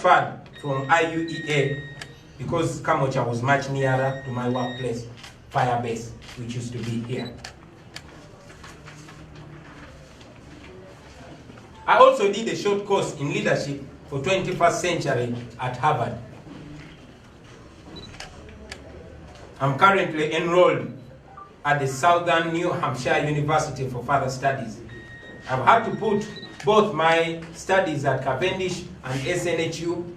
transferred from IUEA because Kamocha was much nearer to my workplace, Firebase, which used to be here. I also did a short course in leadership for 21st century at Harvard. I'm currently enrolled at the Southern New Hampshire University for further studies. I've had to put both my studies at Cavendish and SNHU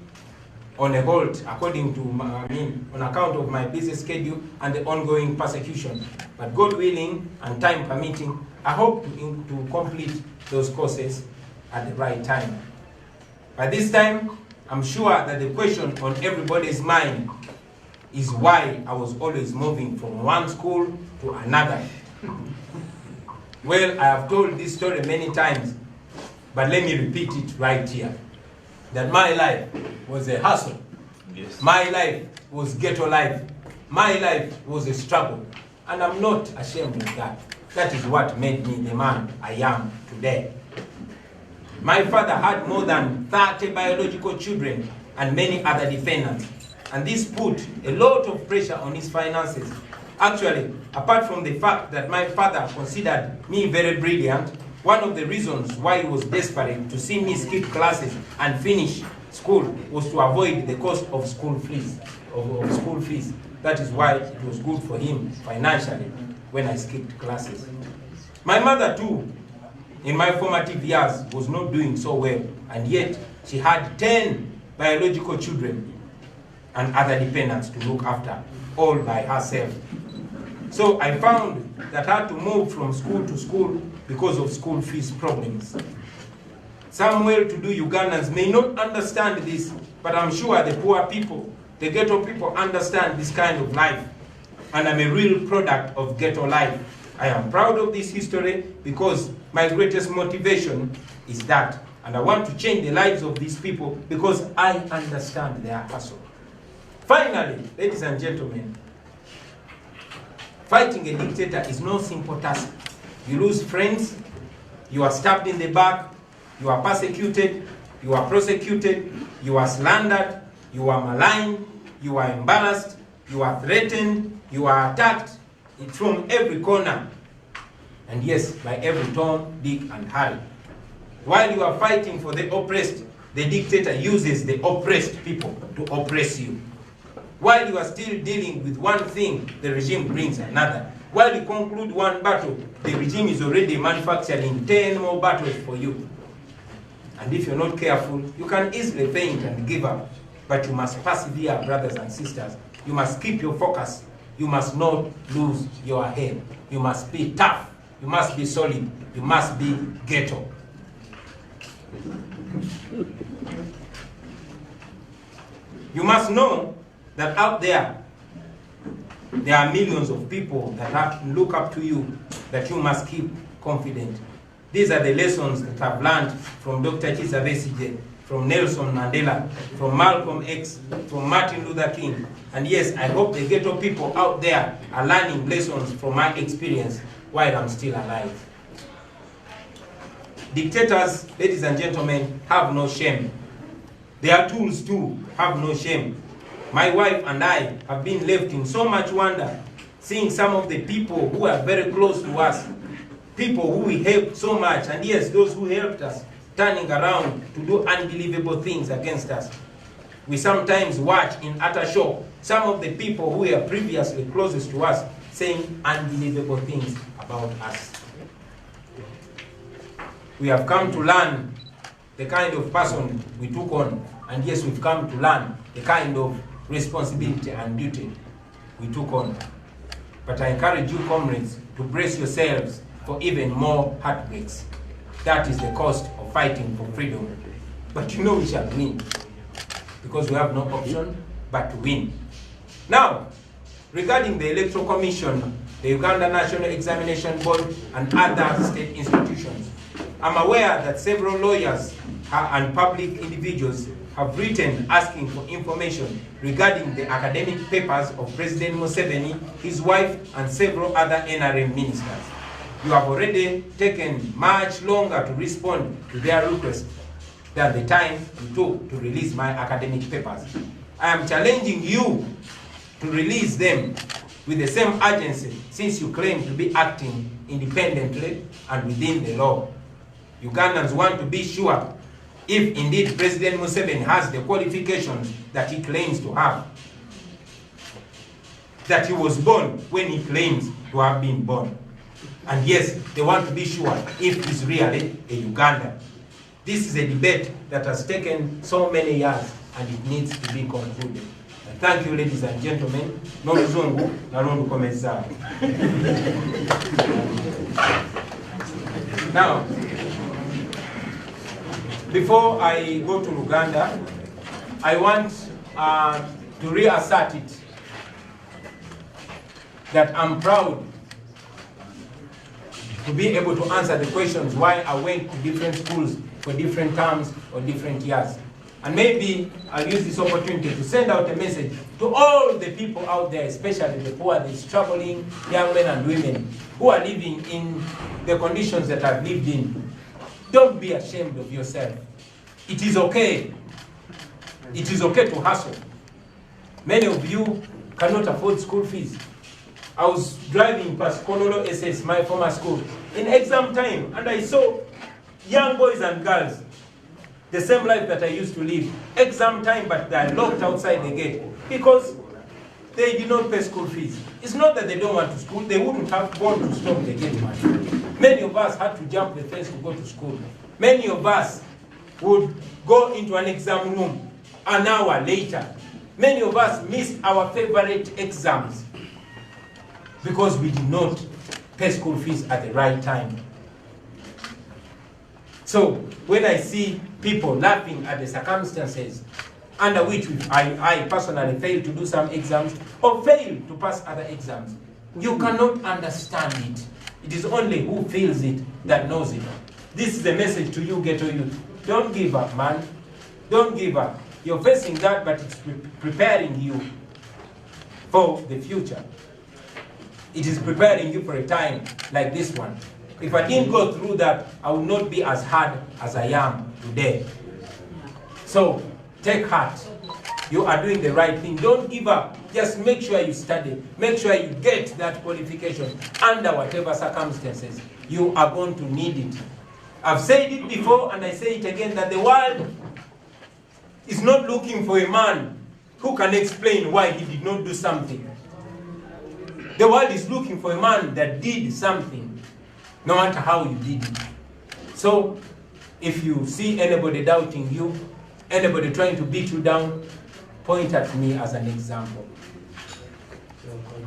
on a hold according to, on account of my busy schedule and the ongoing persecution. But God willing and time permitting, I hope to complete those courses at the right time. By this time, I'm sure that the question on everybody's mind is why I was always moving from one school to another. Well, I have told this story many times, but let me repeat it right here. That my life was a hustle. Yes. My life was ghetto life. My life was a struggle. And I'm not ashamed of that. That is what made me the man I am today. My father had more than 30 biological children and many other dependents. And this put a lot of pressure on his finances. Actually, apart from the fact that my father considered me very brilliant, one of the reasons why he was desperate to see me skip classes and finish school was to avoid the cost of school fees. That is why it was good for him financially when I skipped classes. My mother too, in my formative years, was not doing so well, and yet she had 10 biological children and other dependents to look after, all by herself. So I found that I had to move from school to school because of school fees problems. Some well-to-do Ugandans may not understand this, but I'm sure the poor people, the ghetto people understand this kind of life. And I'm a real product of ghetto life. I am proud of this history because my greatest motivation is that. And I want to change the lives of these people because I understand their hustle. Finally, ladies and gentlemen, fighting a dictator is no simple task. You lose friends, you are stabbed in the back, you are persecuted, you are prosecuted, you are slandered, you are maligned, you are embarrassed, you are threatened, you are attacked from every corner. And yes, by every Tom, Dick, and Harry. While you are fighting for the oppressed, the dictator uses the oppressed people to oppress you. While you are still dealing with one thing, the regime brings another. While you conclude one battle, the regime is already manufacturing 10 more battles for you. And if you're not careful, you can easily faint and give up. But you must persevere, brothers and sisters. You must keep your focus. You must not lose your head. You must be tough. You must be solid. You must be ghetto. You must know that out there are millions of people that look up to you, that you must keep confident. These are the lessons that I've learned from Dr. Kizza Besigye, from Nelson Mandela, from Malcolm X, from Martin Luther King. And yes, I hope the ghetto people out there are learning lessons from my experience while I'm still alive. Dictators, ladies and gentlemen, have no shame. Their tools too have no shame. My wife and I have been left in so much wonder, seeing some of the people who are very close to us, people who we helped so much, and yes, those who helped us, turning around to do unbelievable things against us. We sometimes watch in utter shock some of the people who were previously closest to us saying unbelievable things about us. We have come to learn the kind of person we took on, and yes, we've come to learn the kind of responsibility and duty we took on. But I encourage you, comrades, to brace yourselves for even more heartbreaks. That is the cost of fighting for freedom. But you know we shall win, because we have no option but to win. Now, regarding the Electoral Commission, the Uganda National Examination Board, and other state institutions, I'm aware that several lawyers and public individuals have written asking for information regarding the academic papers of President Museveni, his wife, and several other NRM ministers. You have already taken much longer to respond to their request. than the time it took to release my academic papers. I am challenging you to release them with the same urgency, since you claim to be acting independently and within the law. Ugandans want to be sure if indeed President Museveni has the qualifications that he claims to have, that he was born when he claims to have been born. And yes, they want to be sure if he's really a Ugandan. This is a debate that has taken so many years and it needs to be concluded. Thank you, ladies and gentlemen. No Zungu, Narondu Komeza. Now, before I go to Uganda, I want to reassert it that I'm proud to be able to answer the questions why I went to different schools for different terms or different years. And maybe I'll use this opportunity to send out a message to all the people out there, especially the poor, the struggling young men and women who are living in the conditions that I've lived in. Don't be ashamed of yourself. It is okay. It is okay to hustle. Many of you cannot afford school fees. I was driving past Kololo SS, my former school, in exam time, and I saw young boys and girls, the same life that I used to live, exam time, but they are locked outside the gate because they did not pay school fees. It's not that they don't want to school, they wouldn't have gone to stop the gate money. Many of us had to jump the fence to go to school. Many of us would go into an exam room an hour later. Many of us missed our favorite exams because we did not pay school fees at the right time. So when I see people laughing at the circumstances under which I personally failed to do some exams or failed to pass other exams, you cannot understand it. It is only who feels it that knows it. This is the message to you, ghetto youth. Don't give up, man. Don't give up. You're facing that, but it's preparing you for the future. It is preparing you for a time like this one. If I didn't go through that, I would not be as hard as I am today. So, take heart. You are doing the right thing. Don't give up. Just make sure you study. Make sure you get that qualification under whatever circumstances. You are going to need it. I've said it before and I say it again that the world is not looking for a man who can explain why he did not do something. The world is looking for a man that did something, no matter how you did it. So, if you see anybody doubting you, anybody trying to beat you down, point at me as an example.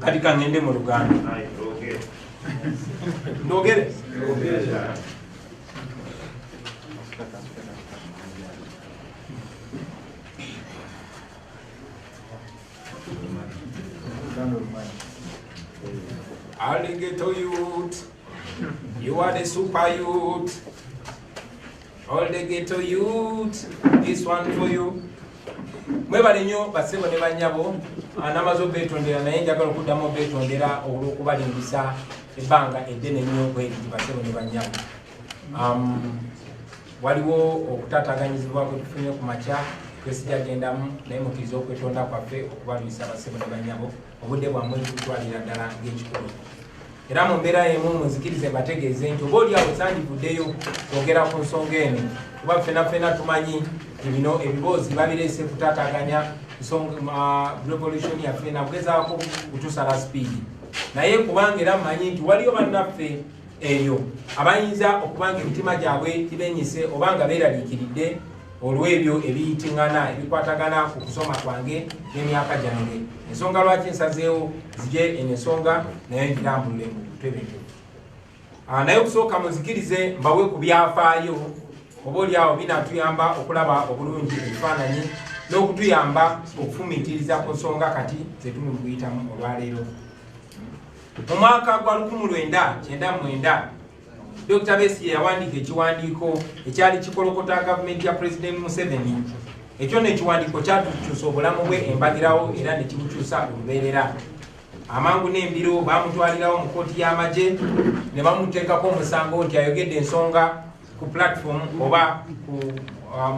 Katika ngende mu Luganda. Ndogere? Alligator youth, you are the super youth. All the ghetto youth, this one for you. Mwebale nnyo basebo ne banyabo anamazo betondera naye njagala okuddamu betondera olw'okubalimbisa ebbanga eddene nnyo bweriti basebo ne banyabo. Waliwo okutaataganyizibwa kwe tufunye ku makya twesijagendamu naye mukkiriza okwetonda kwaffe okubalwisa basebo ne banyabo obudde bwammwe tutwalira ddala ng'ekikulu. Era mu mbeera emu munzikirize bategeeze nti oba oliawo sandivuddeyo kwogera ku nsonga eno kuba ffenna tumanyi bino ebiboozi babireese kutaataganya revolution yaffe nakugezaako kutusala sipiidi naye kubanga era mmanyi nti waliyo bannaffe eyo abayinza okubanga emitima gyabwe gibenyise oba nga beeraliikiridde olw'ebyo ebiyitiŋŋana ebikwatagana ku kusoma kwange n'emyaka gyange. Ensonga lwaki nsazeewo zije eno ensonga naye ngirambulire mu kutebeke. Naye okusooka muzikirize mbawe ku byafaayo oba oliawo binaatuyamba okulaba obulungi ebifaananyi n'okutuyamba okufumiitiriza ku nsonga kati zetuli mu kuyitamu olwaleero. Mu mwaka gwa 1999 Dr. Besigye yawandiika ekiwandiiko ekyali kikolokota gavumenti ya President Museveni. Ekyo n'ekiwandiiko kyatukyusa obulamu bwe embagirawo era ne kibukyusa olubeerera. Amangu n'embiro baamutwalirawo mu kkooti y'amagye ne bamuteekako omusango nti ayogedde ensonga ku platform oba ku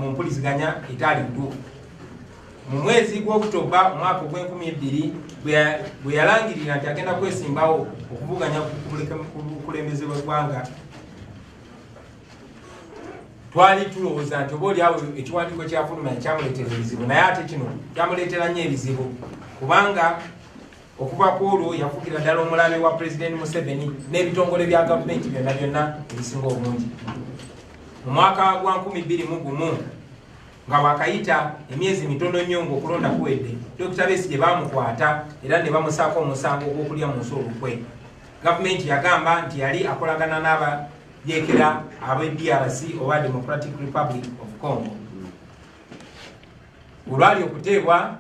mu mpuliziganya etali ntuufu. Mu mwezi gw'Oktoba omwaka ogw'2000 bwe yalangirira nti agenda kwesimbawo okuvuganya ku bukulembeze bw'eggwanga, twali tulowooza nti oba oliawo ekiwandiiko kyafulumya kyamuleetera ebizibu, naye ate kino kyamuleetera nnyo ebizibu, kubanga okuva ku olwo yafugira ddala omulabe wa Pulezidenti Museveni n'ebitongole bya gavumenti byonna byonna ebisinga obungi. Mu mwaka gwa 2021 nga wakayita emyezi mitono nnyo ng'okulonda kuwedde, Dr. Besigye baamukwata era ne bamusaako omusango ogw'okulya mu nsi olukwe. Gavumenti yagamba nti yali akolagana n'abayeekera ab'e DRC oba Democratic Republic of Congo. Olwali okuteebwa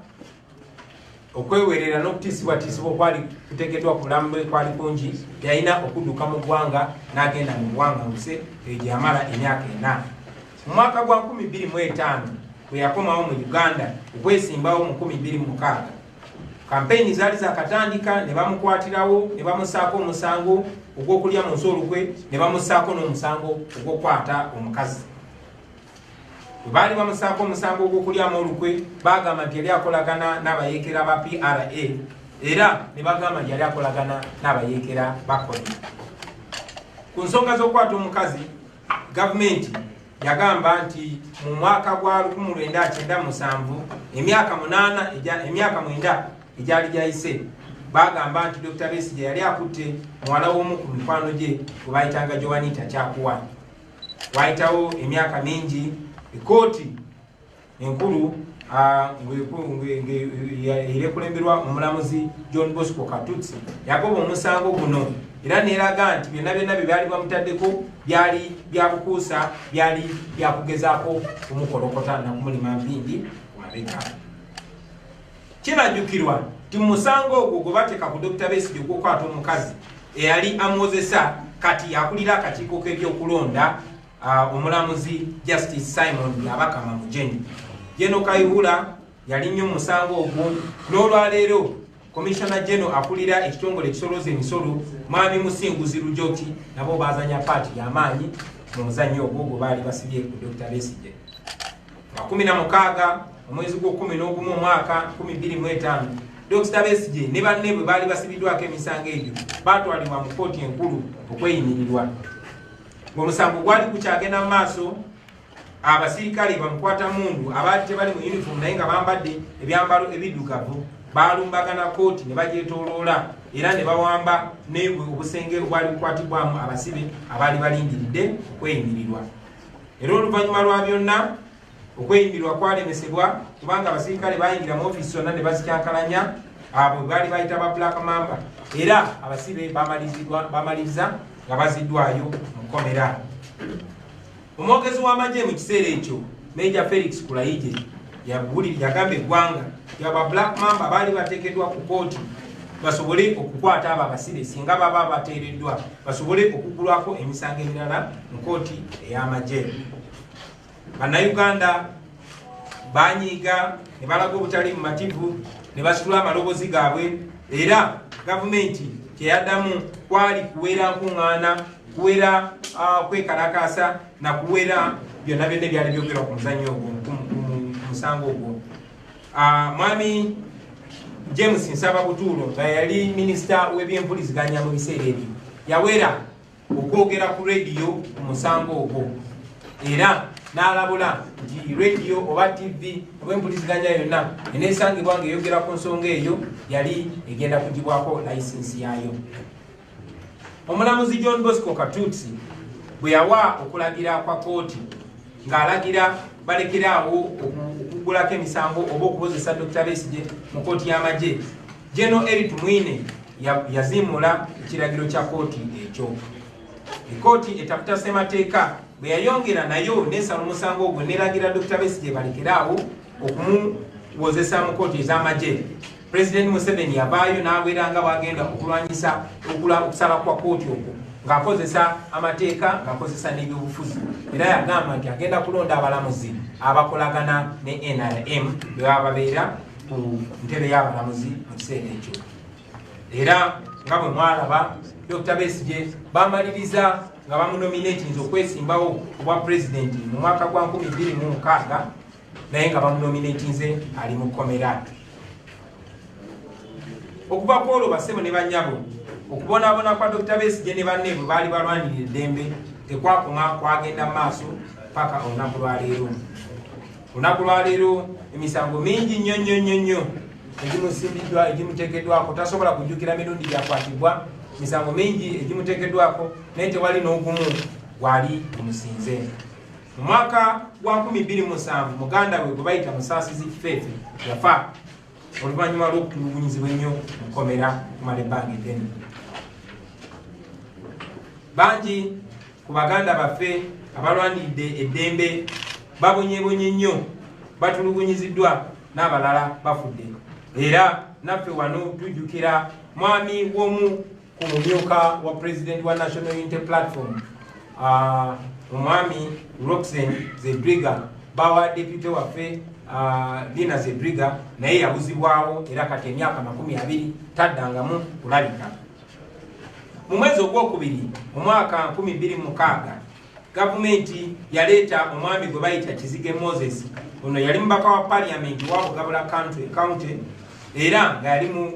okwewerera n'okutiisibwatiisibwa okwali kuteekeddwa ku bulamu bwe kwali kungi, yalina okudduka mu ggwanga n'agenda mu buwaŋŋanguse eyo gye yamala emyaka 4. Mu mwaka gwa 2005 bwe yakomawo mu Uganda okwesimbawo mu 2006, kampeyini zaali zakatandika ne bamukwatirawo ne bamusaako omusango ogw'okulya mu nsi olukwe, ne bamusaako n'omusango ogw'okukwata omukazi. Bwe baali bamusaako omusango ogw'okulyamu olukwe, bagamba nti yali akolagana n'abayeekera ba PRA era ne bagamba nti yali akolagana n'abayeekera ba KONI. Ku nsonga z'okukwata omukazi, gavumenti yagamba nti mu mwaka gwa 1997 emyaka 9 egyali gyayise, bagamba nti Dr. Besigye yali akutte muwala w'omu ku mikwano gye gwe bayitanga Joanita Kyakuwa. Wayitawo emyaka mingi, ekooti enkulu erekulemberwa omulamuzi John Bosco Katutsi yagoba omusango guno era neeraga nti byonna byonna bye byali bamutaddeko byali byabukuusa, byali byakugezaako kumukolokota nakumulima mpindi ku mabega. Kirajjukirwa nti musango ogwo gwe bateeka ku Dr. Besigye ogw'okukwata omukazi eyali amwozesa kati akulira akakiiko k'ebyokulonda omulamuzi Justice Simon Yabakama Mujeni. Jeno Kayihura yali nnyo musango ogwo, n'olwaleero Commissioner General akulira ekitongole ekisoloza emisolo Mwami Musinguzi Lujoki nabo bazanya paati y'amaanyi mu muzannyo ogwo gwe baali basibye ku Dr. Besigye. Mu 16 omwezi gw'11 omwaka 2005 Dr. Besigye ne banne bwe baali basibiddwako emisango egyo baatwalibwa mu kkooti enkulu okweyimirirwa. Omusango gwali gukyagenda mu maaso, abasirikale bamukwata mundu abaali tebali mu uniform naye nga bambadde ebyambalo ebiddugavu balumbagana kooti ne bagyetooloola era ne bawamba obusenge obwali bukwatibwamu abasibe abaali balindiridde okweyimirirwa. Era oluvannyuma lwa byonna okweyimirirwa kwalemesebwa kubanga abasirikale bayingira mu ofiisi zonna ne bazikyankalanya abo baali bayita ba Black Mamba, era abasibe bamaliriza nga baziddwayo mu kkomera. Omwogezi w'amagye mu kiseera ekyo Major Felix Kulayigye yagamba eggwanga yaba Black Mamba baali bateekeddwa ku kooti basobole okukwata abo abasibe singa baba bateereddwa, basobole okugulwako emisango emirala mu kooti ey'amagye. Bannayuganda banyiiga ne balaga obutali mumativu ne basitula amaloboozi gaabwe, era gavumenti kyeyaddamu kwali kuwera nkuŋŋaana, kuwera kwekalakaasa na kuwera byonna byonna byali byogerwa ku muzannyo ogwo ku musango ogwo. Mwami James Nsababutuulo nga yali minisita w'ebyempuliziganya mu biseera ebyo yawera okwogera ku rediyo ku musango ogwo, era n'alabula nti rediyo oba TV obw'empuliziganya yonna eneesangibwa ng'eyogera ku nsonga eyo yali egenda kugibwako layisinsi yaayo. Omulamuzi John Bosco Katutsi bwe yawa okulagira kwa kooti ng'alagira balekeraawo okugulako emisango oba okubozesa Dr. Besigye mu kooti y'amagye, General Eric Mwine yazimmula ekiragiro kya kooti ekyo. Ekooti etaputa ssemateeka bwe yayongera nayo n'esala omusango ogwo n'eragira Dr. Besigye balekeraawo okumuwozesa mu kooti ez'amagye. President Museveni yavaayo n'abwera nga bwagenda okulwanyisa okusala kwa kooti okwo ng'akozesa amateeka ng'akozesa n'ebyobufuzi, era yagamba nti agenda kulonda abalamuzi abakolagana ne NRM bwe baba babeera ku ntebe y'abalamuzi mu kiseera ekyo. Era nga bwe mwalaba Dr. Besigye bamaliriza nga bamunominatinze okwesimbawo obwa president mu mwaka gwa 2026 naye nga bamunominatinze ali mu komera. Okuva ku olwo bassebo ne bannyabo okubonaabona kwa Dr. Besigye ne banne bwe baali balwanirira eddembe tekwakoma kwagenda mu maaso paka olunaku lwa leero. Olunaku lwa leero emisango mingi nnyo egimusimbiddwa egimuteekeddwako tasobola kujjukira mirundi gyakwatibwa. Misango mingi egimuteekeddwako naye tewali n'ogumu gwali gumusinze. Mu mwaka gwa 2007 muganda we gwe bayita Musaasizi Kifeefe yafa oluvannyuma lw'okutulugunyizibwa ennyo mu kkomera kumala ebbanga eddene. Bangi ku baganda baffe abalwaniridde eddembe babonyebonye nnyo, batulugunyiziddwa n'abalala bafudde. Era naffe wano tujjukira mwami w'omu ku mumyuka wa President wa National Unity Platform, omwami Roxanne Zedriga, bawa deputy waffe Dina Zedriga naye yabuzibwawo era kati emyaka 20 taddangamu kulabika. Mu mwezi ogwokubiri mu mwaka 2006 gavumenti yaleeta omwami gwe bayita Kizige Moses. Ono yali mubaka wa parliament wa Bugabula county era nga yali mu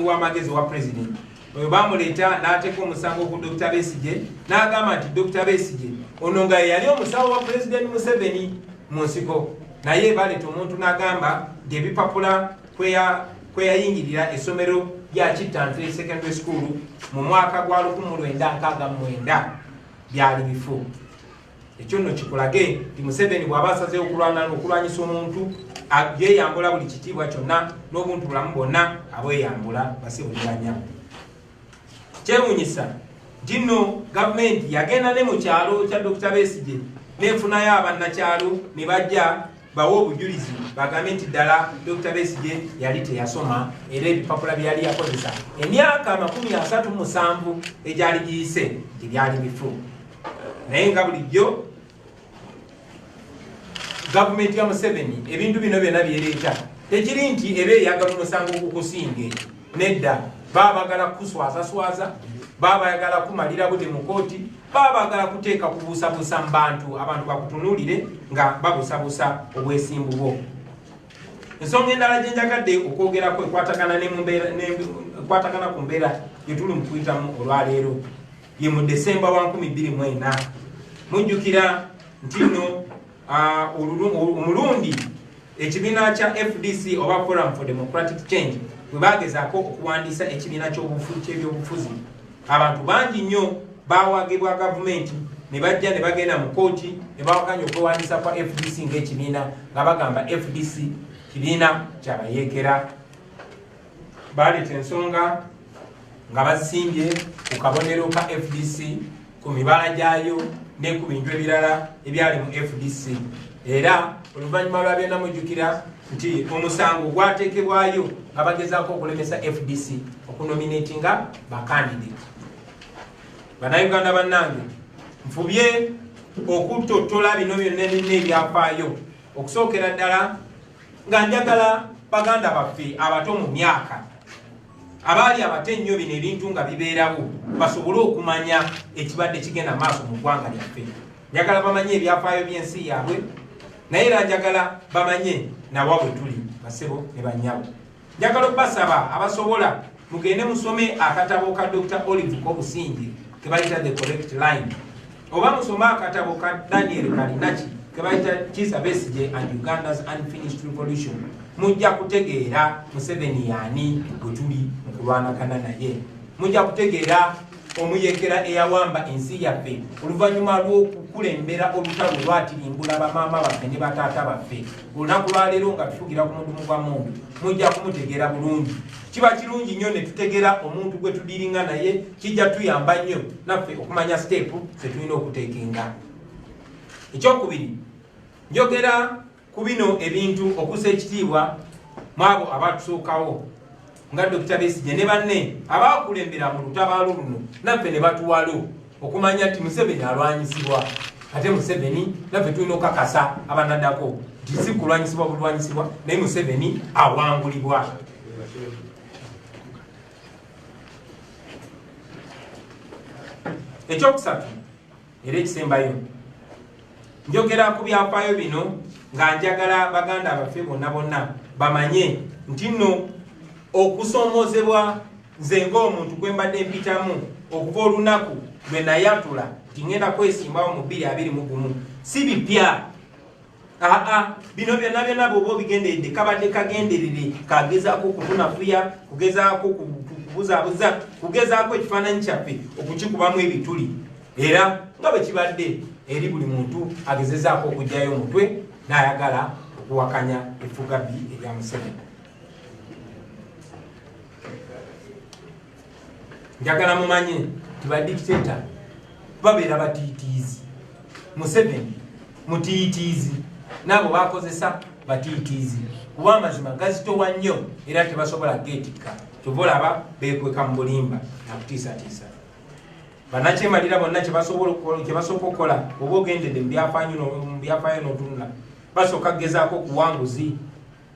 wamagezi wa president. Oyo bamuleeta n'ateeka omusango ku Dr. Besigye n'agamba nti Dr. Besigye ono nga yali omusawo wa President Museveni mu nsiko, naye baleeta omuntu n'agamba nti ebipapula kweyayingirira essomero lya Kittantule Secondary School mu mwaka gwa 1969 byali bifu. Ekyo nno kikulage nti Museveni bw'aba asazeewo okulwanyisa omuntu yeeyambula buli kitiibwa kyonna n'obuntu bulamu bwonna abweyambula basibuliranya. Kyewuunyisa nti nno gavumenti yagenda ne mu kyalo kya Dr. Besigye neefunayo abannakyalo ne bajja bawe obujulizi bagambe nti ddala Dr. Besigye yali teyasoma era ebipapula byali yakozesa emyaka 37 egyali giyise nti byali bifu. Naye nga bulijjo gavumenti ya Museveni ebintu bino byonna byereeta tekiri nti eba eyagala omusango gukusinge. Nedda, baba bagala kuswazaswaza, baba bagala kumalira budde mu kooti, baba bagala kuteeka kubuusabuusa mu bantu abantu bakutunuulire nga babuusabuusa obwesimbu bwo. Ensonga endala gye njagadde okwogerako ekwatagana ku mbeera gye tuli mu kuyitamu olwaleero ye mu Desemba wa 2024. Mujjukira nti nno omulundi ekibiina kya FDC oba Forum for Democratic Change bwe bagezaako okuwandiisa ekibiina ky'ebyobufuzi, abantu bangi nnyo baawagibwa gavumenti ne bajja ne bagenda mu kooti ne bawakanya okwewandiisa kwa FDC ng'ekibiina nga bagamba FDC kibiina kyabayeekera. Baleeta ensonga nga basimbye ku kabonero ka FDC ku mibala gyayo ne ku bintu ebirala ebyali mu FDC. Era oluvannyuma lwa byonna mujjukira nti omusango gwateekebwayo nga bagezaako okulemesa FDC okunominatinga bakandidate. Bannayuganda bannange, nfubye okutottola bino byonna ebyafaayo okusookera ddala nga njagala baganda baffe abato mu myaka abaali abato ennyo bino ebintu nga bibeerawo basobole okumanya ekibadde kigenda maaso mu ggwanga lyaffe. Njagala bamanye ebyafaayo by'ensi yaabwe naye era njagala bamanye nawa bwe tuli basebo ne bannyabo. Njagala okubasaba abasobola mugende musome akatabo ka Dr. Olive Kobusinge ke bayita The Correct Line, oba musome akatabo ka Daniel Kalinachi ke bayita Kizza Besigye and Uganda's Unfinished Revolution. Mujja kutegeera Museveni yaani bwe tuli mu kulwanagana naye. Mujja kutegeera omuyeekera eyawamba ensi yaffe oluvannyuma lw'okukulembera olutalo lwatirimbula bamaama baffe ne bataata baffe. Olunaku lwaleero nga tufugira ku mudumu gwa muntu mujja kumutegeera bulungi. Kiba kirungi nnyo ne tutegeera omuntu gwe tudiringa naye, kijja tuyamba nnyo naffe okumanya stepu ze tulina okuteekenga. Ekyokubiri, njogera ku bino ebintu okussa ekitiibwa mu abo abatusookawo nga Dr. Besigye ne banne abaakulembera mu lutabaalo luno naffe ne batuwalo okumanya nti Museveni alwanyisibwa. Ate Museveni naffe tulina okukakasa abanaddako nti si kulwanyisibwa bulwanyisibwa naye Museveni awangulibwa. ekyokusatu era ekisembayo njogera ku byafaayo bino nga njagala baganda abaffe bonna bamanye nti nno okusoomozebwa nze ng'omuntu gwe mbadde mpitamu okuva olunaku lwe nayatula nti ngenda kwesimbawo mu 2021 si bipya. Bino byonna bw'oba obigenderedde kabadde kagenderere kagezaako okutunafuya, kugezaako kubuzaabuza, kugezaako ekifaananyi kyaffe okukikubamu ebituli, era nga bwe kibadde eri buli muntu agezezaako okugyayo omutwe n'ayagala okuwakanya effugabbi erya Museveni. Njagala mumanye nti badikiteta babeera batiitiizi. Museveni mutiitiizi, nabo bakozesa batiitiizi kuba amazima gazitowa nnyo era tebasobola geetikka. Kyova olaba beekweka mu bulimba nakutiisatiisa. Bannakyemalira bonna kyebasooka okukola oba ogendedde mu byafaayo n'otunula, basooka kugezaako kuwanguzi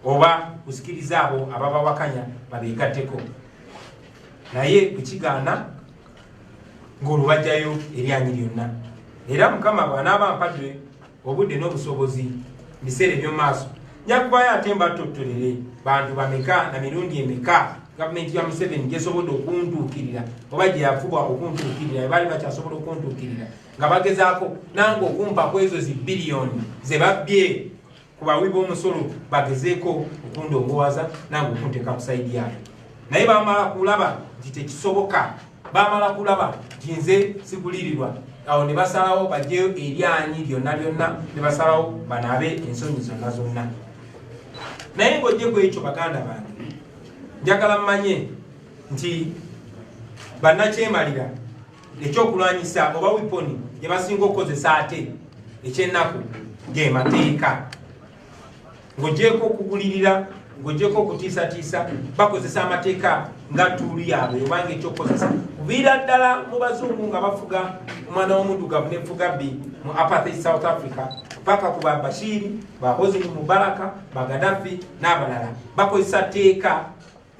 oba kusikiriza abo ababawakanya babeegatteko, naye kukigaana ng'olubajjayo eryanyi lyonna. Era Mukama bw'anaaba ampadde obudde n'obusobozi mu biseera eby'omu maaso, nja kubayo ate mbatotolere bantu bameka na mirundi emeka gavumenti ya Museveni gyesobodde okuntuukirira oba gye yafubwa okuntuukirira, baali bakyasobola okuntuukirira nga bagezaako nange okumpa ku ezo zibbiliyoni ze babbye ku bawi b'omusolo, bagezeeko okundongowaza nange okunteeka ku sayidi yaayo. Naye bamala kulaba nti tekisoboka, bamala kulaba nti nze sigulirirwa, awo ne basalawo bajjeyo eryanyi lyonna ne basalawo banaabe ensonyi zonna. Naye ng'ojjeko ekyo baganda bange, njagala mmanye nti bannakyemalira ekyokulwanyisa oba wiponi gye basinga okukozesa ate ekyennaku ge mateeka. Ng'ojjeeko okugulirira, ng'ojjeeko okutiisatiisa, bakozesa amateeka nga tuuli yaabwe obanga ekyokukozesa kuviira ddala mu bazungu nga bafuga omwana w'omuddugavu n'effugabbi mu apartheid South Africa paka ku ba Bashir, ba Hosni Mubaraka, ba Gaddafi n'abalala, bakozesa tteeka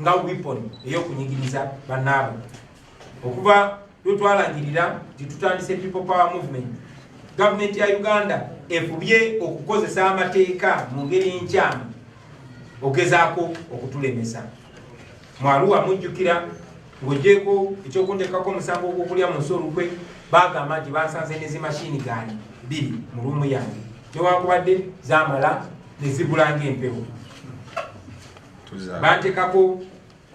nga weapon ey'okunyigiriza bannaabwe. Okuva lwetwalangirira nti tutandise People Power Movement, gavumenti ya Uganda efubye okukozesa amateeka mu ngeri enkyamu ogezaako okutulemesa. Mu Arua mujjukira ng'oggyeko ekyokunteekako omusango ogw'okulya mu nsolukwe, bagamba nti bansanze ne zimashini gaani 2 mu luumu yange, newankubadde zaamala ne zibula ng'empewo. Banteekako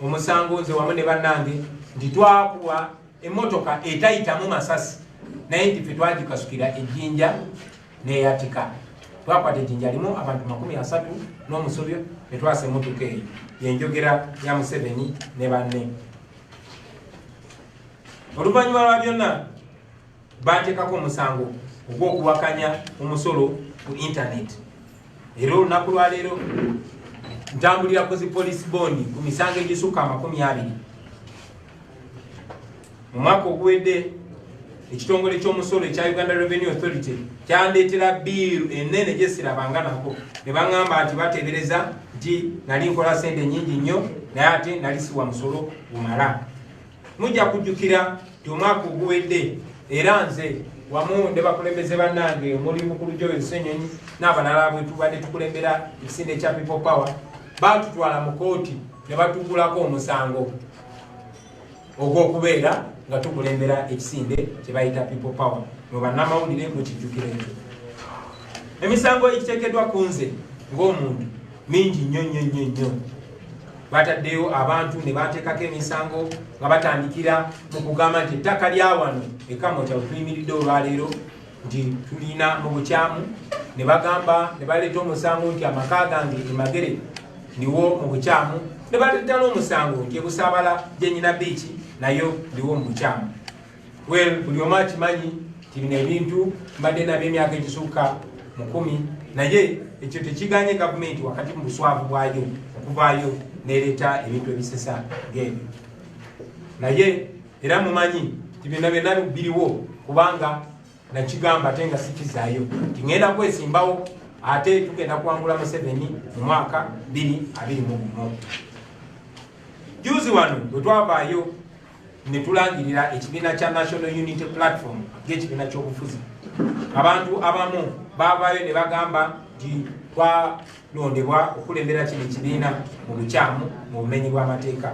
omusango nze wamu ne bannange nti twakuwa emmotoka etayitamu masasi, naye nti ffe twagikasukira ejjinja n'eyatika. Twakwata ejjinja limu abantu 30 n'omusobyo ne twasa emmotoka eyo. Yenjogera ya Museveni ne banne. Oluvannyuma lwa byonna banteekako omusango ogw'okuwakanya omusolo ku internet. Era olunaku lwaleero ntambulira ku zi police bond ku misango egisukka 20. Mu mwaka oguwedde ekitongole ky'omusolo ekya Uganda Revenue Authority kyandeetera biiru ennene gye sirabanga nako, ne baŋŋamba nti bateebereza nti nali nkola sente nnyingi nnyo naye ate nali siwa musolo gumala. Mujja kujjukira nti omwaka oguwedde era nze wamu ne bakulembeze bannange omuli mukulu Joel Ssenyonyi n'abalala bwe tubadde tukulembera ekisinde ekya People Power, baatutwala mu kooti ne batugulako omusango ogw'okubeera nga tukulembera ekisinde kye bayita People Power. Mu bannamawulire mukijjukire ekyo. Emisango egiteekeddwa ku nze ng'omuntu mingi nnyo. Bataddeyo abantu ne bateekako emisango nga batandikira mu kugamba nti ettaka lya wano ekamota tuyimiridde olwaleero nti tulina mu bukyamu, ne bagamba ne baleeta omusango nti amaka gange emagere ndiwo mu bukyamu, ne baleeta n'omusango nti ebusaabala gyenyina biiki nayo ndiwo mu bukyamu. Buli omu akimanyi nti bino ebintu mbadde nabyo emyaka egisukka mu 10, naye ekyo tekiganye gavumenti wakati mu buswavu bwayo okuvaayo n'ereeta ebintu ebisesa ng'ebyo. Naye era mumanyi nti byonna biriwo kubanga nakigamba ate nga sikizaayo nti ngenda kwesimbawo ate tugenda kuwangula Museveni mu mwaka 2021. Juzi wano bwe twavaayo ne tulangirira ekibiina kya National Unity Platform ng'ekibiina ky'obufuzi. Abantu abamu baavaayo ne bagamba nti twalondebwa okulembera kino ekibiina mu bukyamu mu bumenyi bw'amateeka.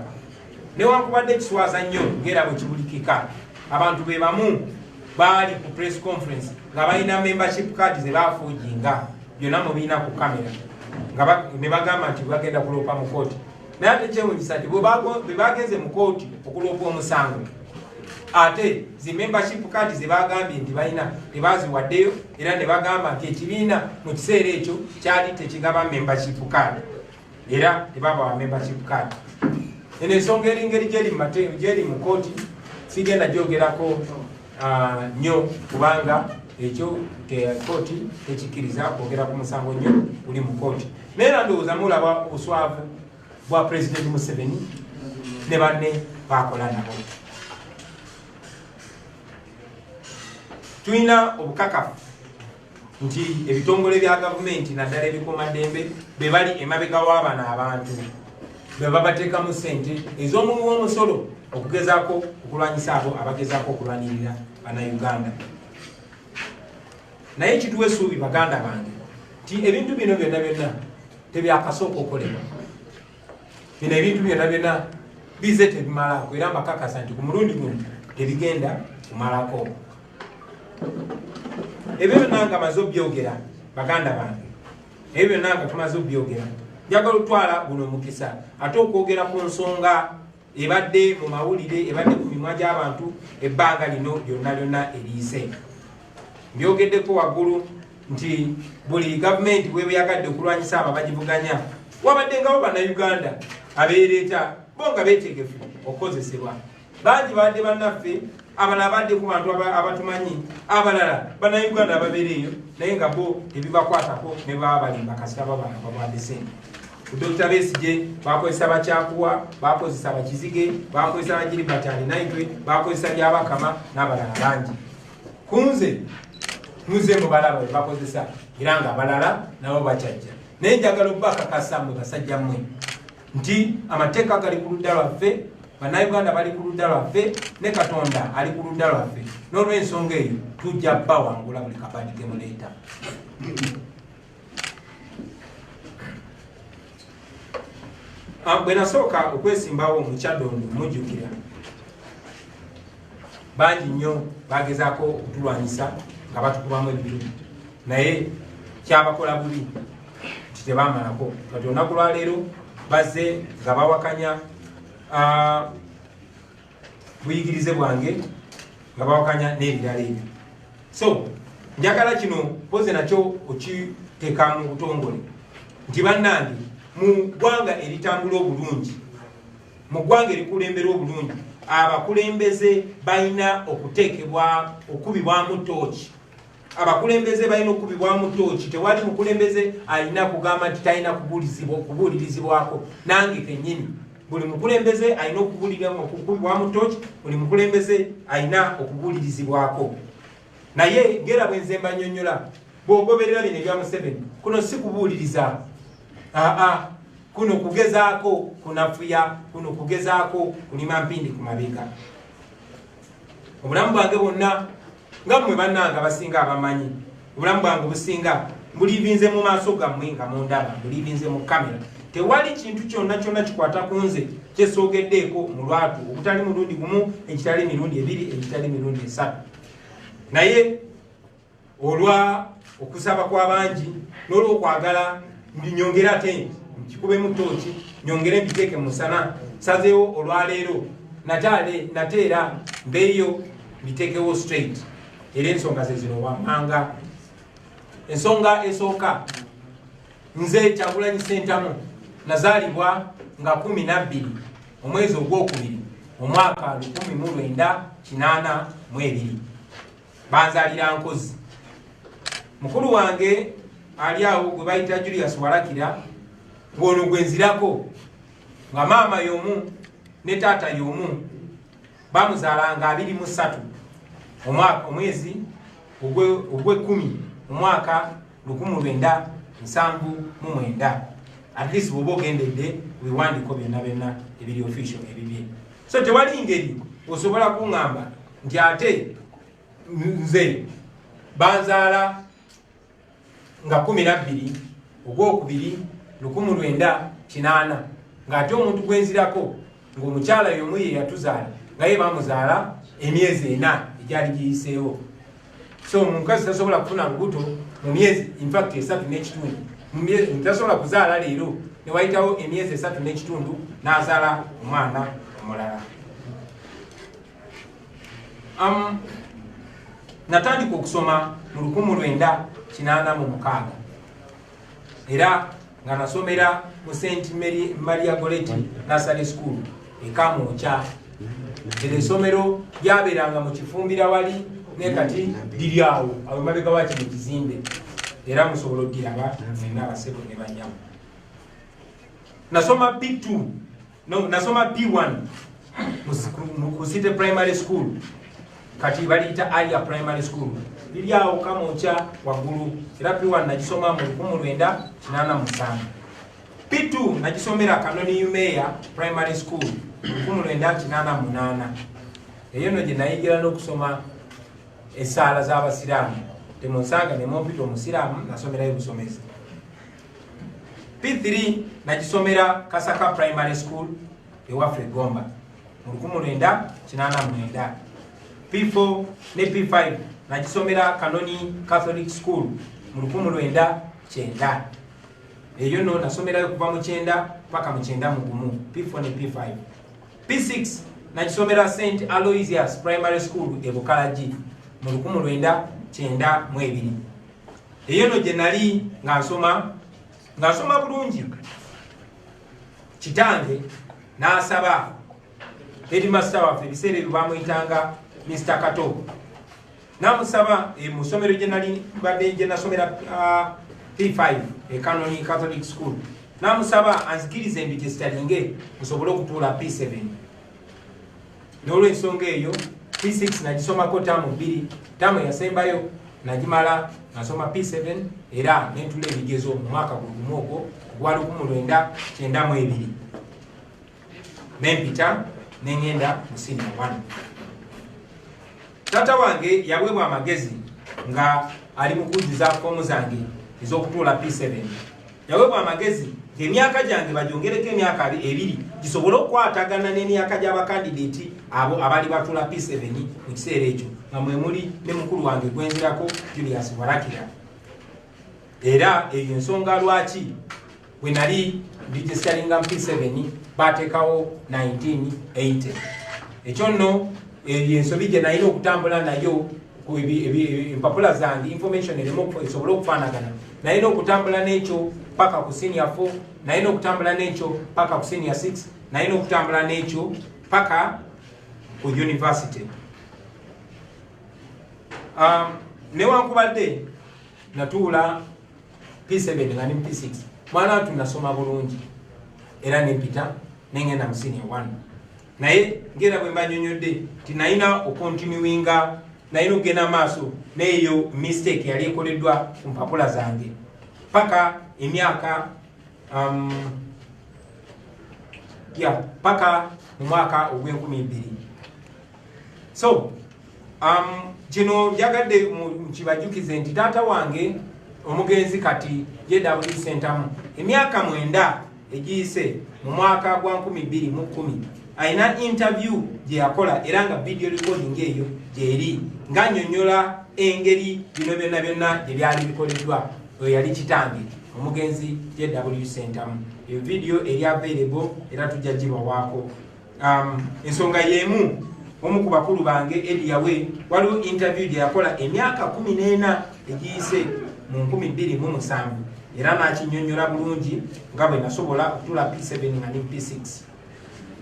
Newankubadde kiswaza nnyo ng'era bwe kibulikika, abantu be bamu baali ku press conference nga balina membership card ze baafuujinga byonna mubiina ku kamera ne bagamba nti bagenda kuloopa mu kooti. Naye ate kyewuunyisa nti bwe bagenze mu kooti okuloopa omusango, ate zi membership card ze bagambye nti balina tebaziwaddeyo, era ne bagamba nti ekibiina mu kiseera ekyo kyali tekigaba membership card era tebabawa membership card. Eno ensonga eringeri gyeri mu kooti sigenda gyogerako nnyo kubanga ekyo kooti tekikkiriza kwogera ku musango nnyo guli mu kooti. Naye era ndowooza mulaba obuswavu bwa President Museveni ne banne bakola nabo. Tulina obukakafu nti ebitongole bya gavumenti naddala ebikuumaddembe be bali emabega w'abano abantu be babateekamu ssente ez'omuwi w'omusolo okugezaako okulwanyisa abo abagezaako okulwanirira Bannayuganda. Naye kituwa essuubi baganda bange nti ebintu bino byonna byonna tebyakasooka okolebwa. Bino ebintu byonna byonna bize tebimalako, era mbakakasa nti ku mulundi guno tebigenda kumalako. Ebyo byonna nga maze obyogera baganda bange, ebyo byonna nga tumaze obyogera, njagala otwala guno omukisa ate okwogera ku nsonga ebadde mu mawulire, ebadde ku mimwa gy'abantu ebbanga lino lyonna lyonna eriyise. Mbyogeddeko waggulu nti buli gavumenti bwebeyagadde okulwanyisa abo abagivuganya, wabaddengawo Bannayuganda abeereeta bo nga beetegefu okukozesebwa. Bangi badde bannaffe, abalala badde ku bantu abatumanyi, abalala Bannayuganda ababeereeyo naye nga bo tebibakwatako ne baba balimba kasita babala babadde ssente. Dr. Besigye bakozesa Bakyakuwa, bakozesa Bakizige, bakozesa Bagiribati Alinaitwe, bakozesa Byabakama n'abalala bangi. Kunze muze mubalaba bwe bakozesa era nga abalala nabo bakyajja. Naye njagala obbakakasa mmwe basajja mmwe nti amateeka gali ku ludda lwaffe, Bannayuganda bali ku ludda lwaffe, ne Katonda ali ku ludda lwaffe. N'olw'ensonga eyo tujja bawangula buli kabaadi ke muleeta. Bwe nasooka okwesimbawo mu Kyaddondo mujjukira bangi nnyo bagezaako okutulwanyisa nga batukubamu ebitu, naye kyabakola bubi nti tebamalako. Kati olunaku lwaleero bazze nga bawakanya buyigirize bwange, nga bawakanya n'ebirala ebyo. So njagala kino poze nakyo okiteeka mu butongole nti bannange mu ggwanga eritambula obulungi, mu ggwanga erikulembera obulungi, abakulembeze balina okuteekebwa okubibwamu ttooki. Abakulembeze balina okubibwamu ttooki. Tewali mukulembeze alina kugamba nti talina kubuulirizibwako. Nange kennyini buli mukulembeze alina okubibwamu ttooki, buli mukulembeze alina okubuulirizibwako. Naye ngera bwe nze mbannyonnyola bw'ogoberera bino ebya Museveni, kuno si kubuuliriza. Kuno kugezaako kunafuya, kuno kugezaako kulima mpindi ku mabega. Obulamu bwange bwonna nga mmwe bannanga basinga abamanyi, obulamu bwange businga mbuliibinze mu maaso gammwe nga mundaba, mbuliibinze mu kamera. Tewali kintu kyonna kyonna kikwata ku nze kyesoogeddeeko mu lwatu, obutali mulundi gumu, ekitali mirundi ebiri, ekitali mirundi esatu. Naye olwa okusaba kw'abangi n'olw'okwagala mbinyongera ate nkikube mu ttooki, nyongere mbiteeke mu musana, sazeewo olwaleero nateera mbeeyo mbiteekewo straight. Era ensonga ze zino wammanga. Ensonga esooka, nze Kyagulanyi Ssentamu nazaalibwa nga 12 omwezi ogwokubiri omwaka 1982. Banzaalira Nkozi. Mukulu wange ali awo gwe bayita Julius Walakira, ng'ono gwe nzirako, nga maama y'omu ne taata y'omu, bamuzaalanga 23 omwezi ogw'ekkumi omwaka 1979. At least bw'oba ogendedde weewandiko byonna byonna ebiri official ebibye. So tewali ngeri osobola kuŋŋamba nti ate nze banzaala nga 12 ogwokubiri 1980 ng'ate omuntu gwenzirako ng'omukyala y'omu ye yatuzaala nga ye bamuzaala emyezi 4 egyali giyiseewo. So omukazi tasobola kufuna lubuto mu myezi infact 3 n'ekitundu, tasobola kuzaala leero ne wayitawo emyezi 3 n'ekitundu n'azaala omwana omulala. Natandika okusoma mu 1986 era nga nasomera mu St. Maria Goretti Nursery School e Kamwokya. Ero essomero lyabeeranga mu Kifumbira wali ne kati liri awo mabega wa kino kizimbe, era musobola oddiraba mwenna abasebo ne banyama. Nasoma P2 nasoma P1 mu City Primary School, kati baliyita Aya Primary School, liri awo Kamwokya waggulu, era P1 nagisoma mu 1987. P2 nagisomera Kanoni Umeya Primary School 1988. Eyo no gye nayigira n'okusoma essaala z'abasiraamu, temunsanga ne mumpita omusiraamu, nasomerayo busomezi. P3 nagisomera Kasaka Primary School ewaffe Gomba mu 1989. P4 ne P5 nagisomera Kanoni Catholic School mu 1990. Eyo no nasomerayo kuva mu 9 paka mu 91, P4 ne P5. P6 nagisomera St. Aloysius Primary School e Bukalaji mu 1992. Eyo no gye nali ng'asoma bulungi, kitange n'asaba headmaster waffe ebiseera ebyo bamuyitanga Mr. Kato, n'amusaba mu ssomero gye nali badde gye nasomera P5 e Kanoni Catholic School, n'amusaba anzikirize mbi gye sitalinge musobole okutuula P7. N'olw'ensonga eyo P6 nagisomako taamu 2, taamu yasembayo nagimala nasoma P7 era nentula ebigezo mu mwaka gumu ogwo ogwa 1992 nempita nengenda mu senior 1. Taata wange yaweebwa amagezi nga ali mu kujjuza foomu zange ez'okutuula P7. Yaweebwa amagezi ng'emyaka gyange bagyongereko emyaka 2 gisobole okukwatagana n'emyaka gy'abakandideeti abo abali batuula P7 mu kiseera ekyo, nga mwe muli ne mukulu wange gwenzirako Julius Warakira. Era eyo ensonga lwaki bwe nali ndigisitalinga mu P7 baateekawo 1980. Ekyo nno ensobi gye nalina okutambula nayo ku empapula zange information eremu esobole okufaanagana, nalina okutambula n'ekyo paka ku senior 4, nalina okutambula n'ekyo paka ku senior 6, nalina okutambula n'ekyo paka ku university. Newankubadde natuula P7 nga ni P6, mwana watu nasoma bulungi era nempita nengenda mu senior 1. Naye ngera bwe mbanyonyodde ti nalina okontinuinga, nalina okugenda maaso n'eyo mistake yali ekoleddwa ku mpapula zange paka emyaka paka mu mwaka ogw'2000. So kino njagadde mukibajukize nti taata wange omugenzi kati JW Sentamu emyaka 9 egiyise mu mwaka gwa 2010 ayina interview gye yakola era nga video recording eyo gyeri ng'annyonnyola engeri bino byonna gye byali bikoleddwa. Oyo yali kitange omugenzi JW Sentamu. Eyo video eri available era tujja gibawaako. Ensonga y'emu, omu ku bakulu bange Eliyawe waliwo interview gye yakola emyaka 14 egiyise mu 2007 era n'akinnyonnyola bulungi nga bwe nasobola okutuula P7 nga ni P6.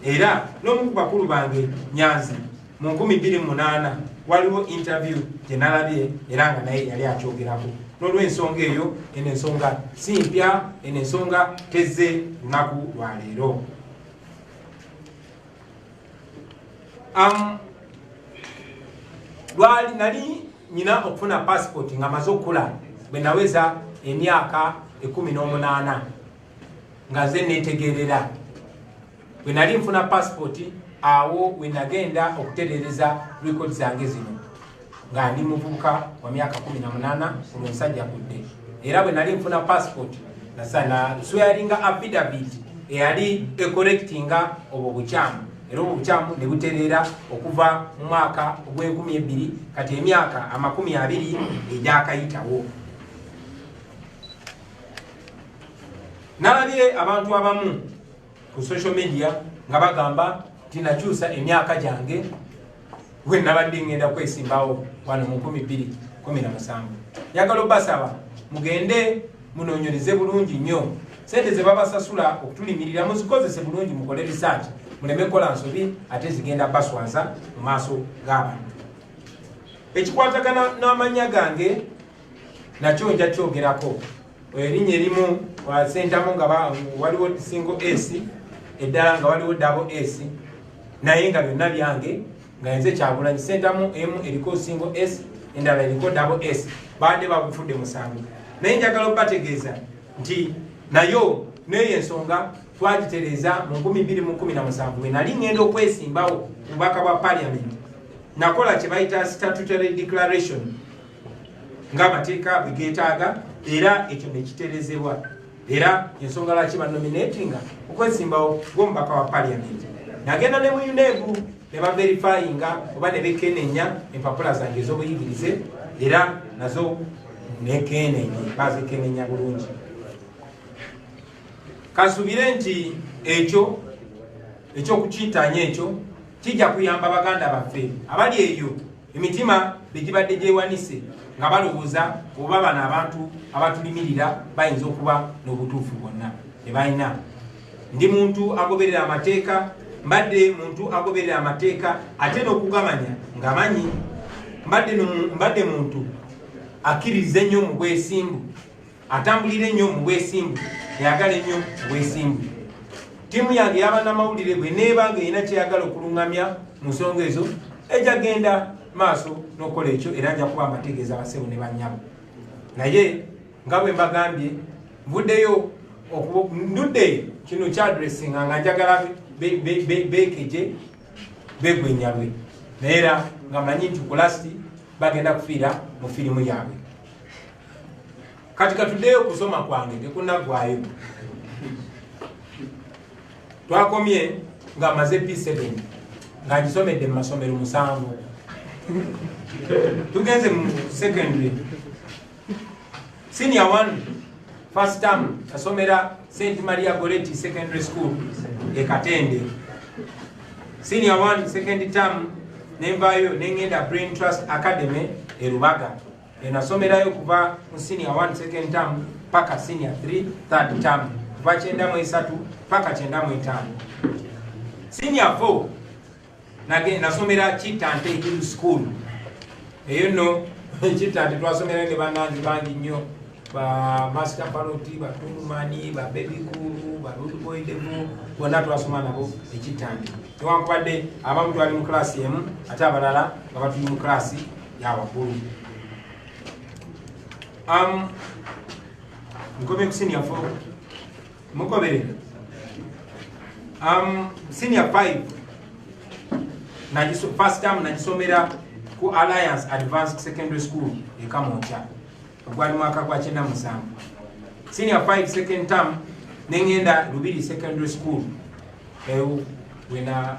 Era n'omu ku bakulu bange Nyanzi mu 2008 waliwo interview gye nalabye era nga naye yali akyogerako. N'olw'ensonga eyo eno ensonga si mpya, eno ensonga tezze lunaku lwa leero. Lwali nali nyina okufuna passport nga maze okula bwe naweza emyaka 18 nga ze netegerera. Bwe nali nfuna passport awo we nagenda okutereereza record zange zino nga ndi muvubuka wa myaka 18 omusajja kudde era bwe nali nfuna passport nasana swearinga affidavit eyali ecorrectinga obwo bukyamu era obwo bukyamu ne butereera okuva mu mwaka ogw'2000 kati emyaka 20 egyakayitawo. Nalabye abantu abamu ku social media nga bagamba tinakyusa emyaka gyange we nabadde ngenda kwesimbawo wano mu 2017. Njagala obasaba mugende munoonyereze bulungi nnyo sente ze babasasula okutulimirira muzikozese bulungi, mukole research, muleme kola nsobi ate zigenda baswaza mu maaso g'abantu. Ekikwatagana n'amanya gange nakyo nja kyogerako. Erinnya erimu wasentamu nga waliwo single S, eddala nga waliwo double S, naye nga byonna byange nga nze Kyagulanyi. Sentamu emu eriko single S, endala eriko double S, baadde bagufudde musango. Naye njagala okubategeeza nti nayo neyo ensonga twagitereeza mu 2017 we nali ngenda okwesimbawo obubaka bwa parliament. Nakola kye bayita statutory declaration ng'amateeka bwe geetaaga, era ekyo ne kitereezebwa, era ensonga lwaki banominatinga okwesimbawo ng'omubaka wa parliament. Nagenda ne mu UNEB ne baverifyinga oba ne bekenenya empapula zange ez'obuyigirize, era nazo nekenenye, bazikenenya bulungi. Kasubire nti ekyokukitanya ekyo kijja kuyamba baganda baffe abali eyo emitima begibadde gyewanise nga balowooza oba bano abantu abatulimirira bayinza okuba n'obutuufu bwonna tebalina. Ndi muntu agoberera amateeka, mbadde muntu agoberera amateeka ate n'okugamanya ng'amanyi. Mbadde muntu akkiriza ennyo mu bwesimbu, atambulira ennyo mu bwesimbu, ayagala ennyo mu bwesimbu. Tiimu yange y'abannamawulire bwe neeba ng'erina kyeyagala okulungamya mu nsonga ezo ejja genda maaso n'okola ekyo, era nja kuba mbategeeza basebo ne bannyabo. Naye nga bwe mbagambye ndudde kino kyadressinga nga njagala beekeje begwenyalwe, naye era nga manyi nti ku lasti bagenda kufiira mu firimu yaabwe. Kati katuddeyo kusoma kwange tekunaggwayo. Twakomye nga maze P7 nga ngisomedde mu masomero 7. Tugenze mu secondary senior 1 first term asomera St. Maria Goretti Secondary School e Katende. Senior 1 second term nembayo nengenda Brain Trust Academy e Rubaga. Nasomerayo kuva mu senior 1 second term paka senior 3 third term, kuva 9 paka 9. Senior 4 nasomera Kitante Hill School. Eyo no Kitante twasomera ne banangi bangi nnyo, ba Master Paroti, ba Tundumani, ba Baby Kulu, ba Ruth Boy Devu, bonna twasoma nabo Kitante. Tewankubadde abamu twali mu class emu ate abalala nga batuli mu class ya waggulu. Nkomye ku senior 4 mukobere. Senior 5 first term nagisomera ku Alliance Advanced Secondary School e Kamoncha, ogwali mwaka gwa 97. Senior 5 second term nengenda Lubiri Secondary School wena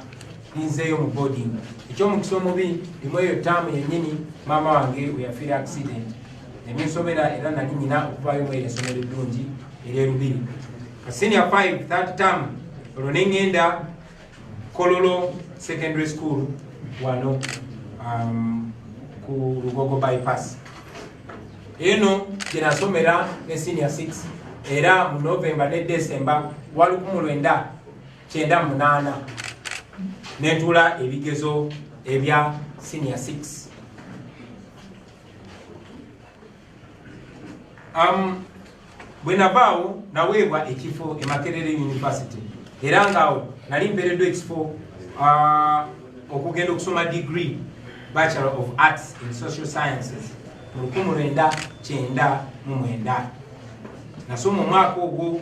ninzeyo mu boarding. Ekyomukiso mubi imweyo term yennyini mama wange weyafiira accident, nemisomera era nali nyina okuvayo mu esomero eddungi erye Lubiri. Senior 5 third term olwo nengenda Kololo Secondary School wano ku Lugogo bypass. Eno jenasomera ne senior 6 era mu November ne December wali ku 1998 netula ebigezo ebya senior 6. Bwenavaawo naweebwa ekifo e Makerere University era ngaawo nali mpeereddwa ekifo okugenda okusoma degree Bachelor of Arts in Social Sciences mu 1999. Nasoma omwaka ogwo,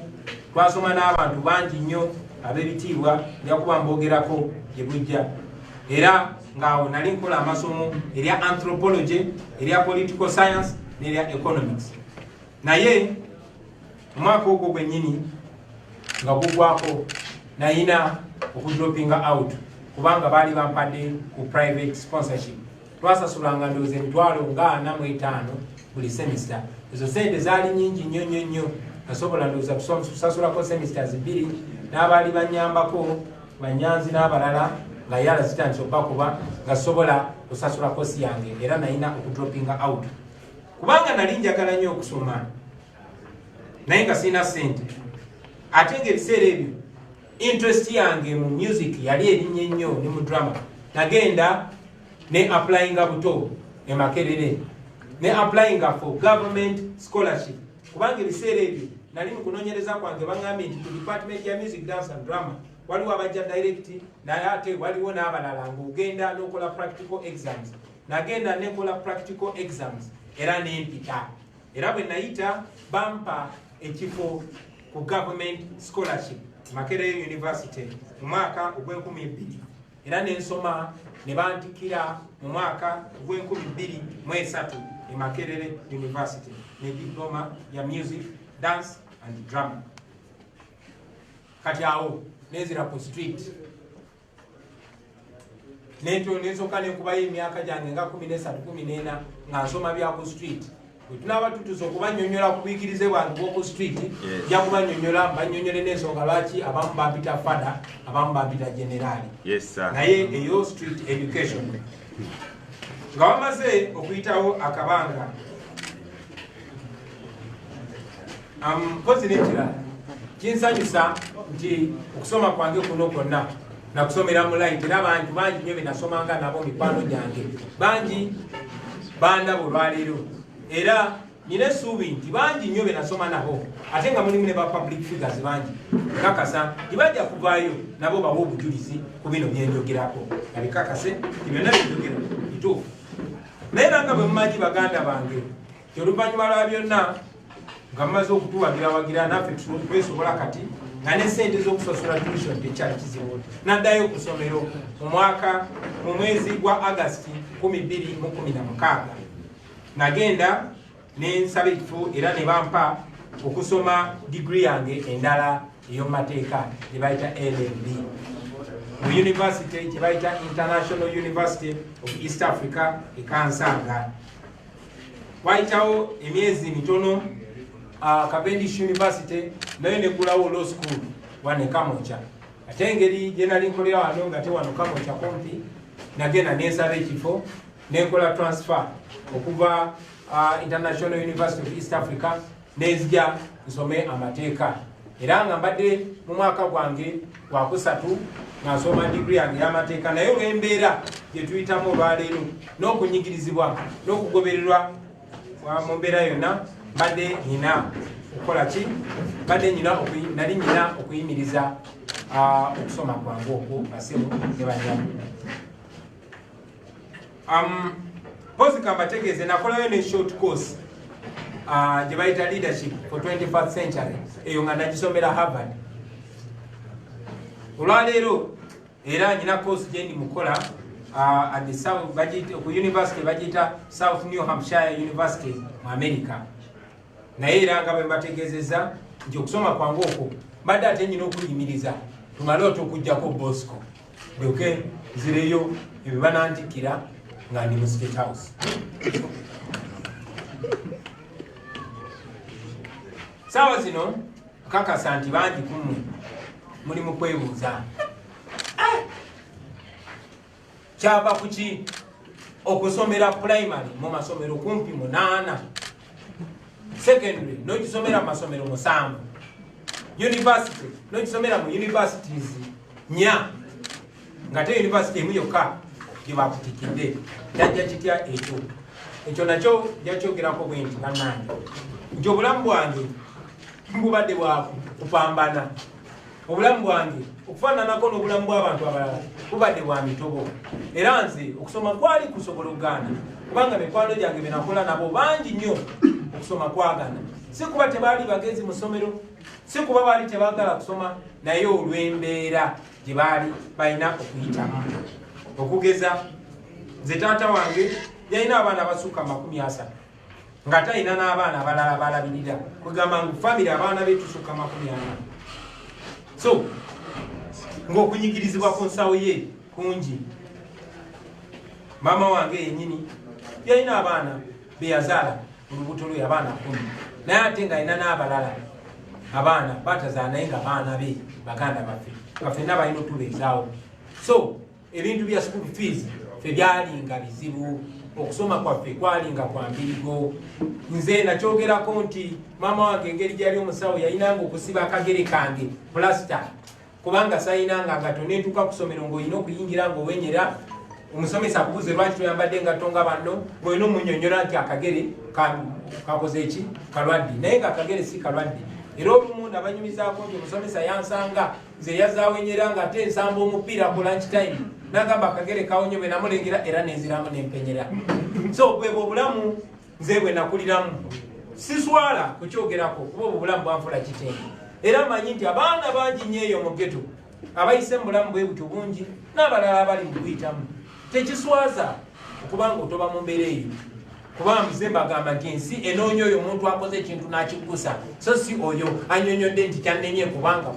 twasoma n'abantu bangi nnyo ab'ebitiibwa nja kuba mbogerako gye bujja era ngaawo nali nkola amasomo erya anthropology erya political science n'erya economics naye omwaka ogwo gwennyini nga gugwako nayina okudropinga out kubanga baali bampadde ku private sponsorship twasasulanga ndowooza emitwalo nga 45 buli semester ezo sente zaali nyingi nnyo nasobola ndowooza kusasulako semesters 2 n'abaali banyambako banyanzi n'abalala nga yala zitandise okubakuba nga sobola kusasula kosi yange era nayina okudropinga out kubanga nali njagala nnyo okusoma naye nga sirina sente ate ng'ebiseera ebyo interest yange mu music yali erinnya ennyo ne mu drama nagenda ne applyinga buto e Makerere ne applyinga for government scholarship kubanga ebiseera ebyo nali mu kunoonyereza kwange bangambye nti ku department ya music dance and drama waliwo abajja direct naye ate waliwo n'abalala ng'ogenda n'okola practical exams nagenda nekola practical exams era nempita era bwe nayita bampa ekifo ku government scholarship Makerere University mu mwaka ogw'e2012 era nensoma ne bantikira mu mwaka ogw'e2023 e Makerere University ne diploma ya music dance and drama kati awo nezira ku street neto nesoka nekubayo emyaka gyange nga 13-14 nga nsoma bya ku street tunaba tutuza okubanyonyola ku buyigirize bwange bw'oku street ja kubanyonyola banyonyole n'ensonga lwaki abamu bampita fada abamu bampita generali naye eyo street education nga bamaze okuyitawo akabanga mpozi n'ekirala kinsanyusa nti okusoma kwange kuno kwonna nakusomera mu light era abantu bangi nnyo be nasomanga nabo mikwano gyange bangi bandabo olwaleero era nina essuubi nti bangi nnyo be nasoma nabo ate nga mulimu ne ba public figures bangi kakasa tibajja kuvaayo nabo bawa obujulizi ku bino byenjogerako nga bikakase ti byonna byenjogera bituufu naye nanga bwe mumanyi baganda bange ti oluvannyuma lwa byonna nga mumaze okutuwagira naffe twesobola kati nga ne sente z'okusasula tuition tekyali kizibu naddayo ku ssomero mu mwezi gwa August 2016 nagenda nensaba ekifo era ne bampa okusoma degree yange endala ey'omumateeka ne bayita LLB mu university gye bayita International University of East Africa e Kansanga wayitawo emyezi mitono Cavendish University nayo negulawo law school wane Kamocha ate engeri gye nali nkolera wano nga te wano Kamocha kumpi nagenda nensaba ekifo nenkola transfer okuva International University of East Africa nezija nsome amateeka era nga mbadde mu mwaka gwange gwakusatu nga nsoma degree yange y'amateeka naye olw'embeera gye tuyitamu olwaleero n'okunyigirizibwa n'okugobererwa mu mbeera yonna mbadde nina okukola ki nali nina okuyimiriza okusoma kwange okwo basimu ne banyamu pozi kambategeeze nakolayo ne short course gye bayita leadership for 21st century eyo nga nagisomera Harvard olwaleero era nyina course gye ndi mukola at the South ku university bagiyita South New Hampshire University mu America naye era nga bwe mbategeezezza nti okusoma kwange okwo mbadde ate nyina okuyimiriza tumale okujjako Bosco doke nzireyo ebyo banantikira nga ndi mu State House saawa zino kakasa nti bangi kumu muli mu kwebuuza kyava kuki okusomera primary mu masomero kumpi 8 secondary n'okisomera mu masomero 7 university n'okisomera mu universities 4 nga te university emu yokka gye bakutikidde jajja kitya ekyo nakyo jakyogerako bwe nti bannange nti obulamu bwange mbubadde bwa kupambana obulamu bwange okufaananako n'obulamu bw'abantu abalala bubadde bwa mitobo era nze okusoma kwali kusobola okugaana kubanga mikwano gyange benakola nabo bangi nnyo okusoma kwagana si kuba tebaali bagezi mu ssomero, si kuba baali tebaagala kusoma, naye olw'embeera gye baali balina okuyitamu. Okugeza nze taata wange yalina abaana abasukka 30 nga talina n'abaana abalala balabirira, kwegamba ngu famire abaana be tusukka 40. So ng'okunyigirizibwa ku nsawo ye kungi. Maama wange yennyini yalina abaana be yazaala mu lubuto lwe abaana 10, naye ate nga alina n'abalala abaana batazaala naye nga baana be baganda baffe nga ffenna balina otubeezaawo. So ebintu bya school fees ffe byalinga bizibu, okusoma kwaffe kwalinga kwa mbirigo. Nze nakyogerako nti maama wange engeri gyali omusawo yalinanga okusiba akagere kange plasita, kubanga sayinanga ngato netuuka ku ssomero ng'olina okuyingira ng'owenyera omusomesa akubuze lwaki toyambadde ngatto nga banno, ng'olina omunnyonnyola nti akagere kakoze eki kalwadde, naye nga akagere si kalwadde. Era olumu nabanyumizaako nti omusomesa yansanga nze yazaawenyera nga ate nsamba omupiira ku lunch time, nagamba akagere kawonye bwe namulengera era nenziramu nempenyera. So bwebwo obulamu nze bwe nakuliramu, siswala kukyogerako kuba obwo bulamu bwanfula kitenge. Era manyi nti abaana bangi nnyo eyo mu ghetto abayise mu bulamu bwe butyo bungi, n'abalala abali mu kuyitamu. Tekiswaza okubanga otoba mu mbeera eyo, kuba nze mbagamba nti ensi enoonya oyo omuntu akoze ekintu n'akiggusa, so si oyo annyonnyodde nti kyannenye kubanga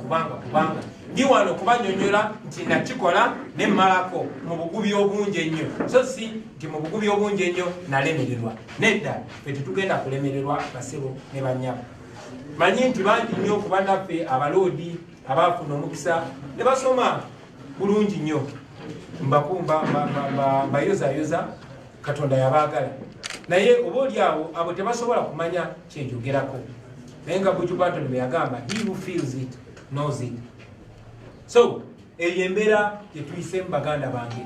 ndi wano kubanyonnyola nti nakikola ne mmalako mu bugubi obungi ennyo, so si nti mu bugubi obungi ennyo nalemererwa. Nedda, ffe tetugenda kulemererwa basebo ne bannyabo. Manyi nti bangi nnyo kuba naffe abaloodi abaafuna omukisa ne basoma bulungi nnyo, mbayozayoza, Katonda yabaagala. Naye oba oli awo abo tebasobola kumanya kyenjogerako, naye nga Buju Barton bwe yagamba, he who feels it knows it. So eyo embeera gyetuyisemu baganda bange.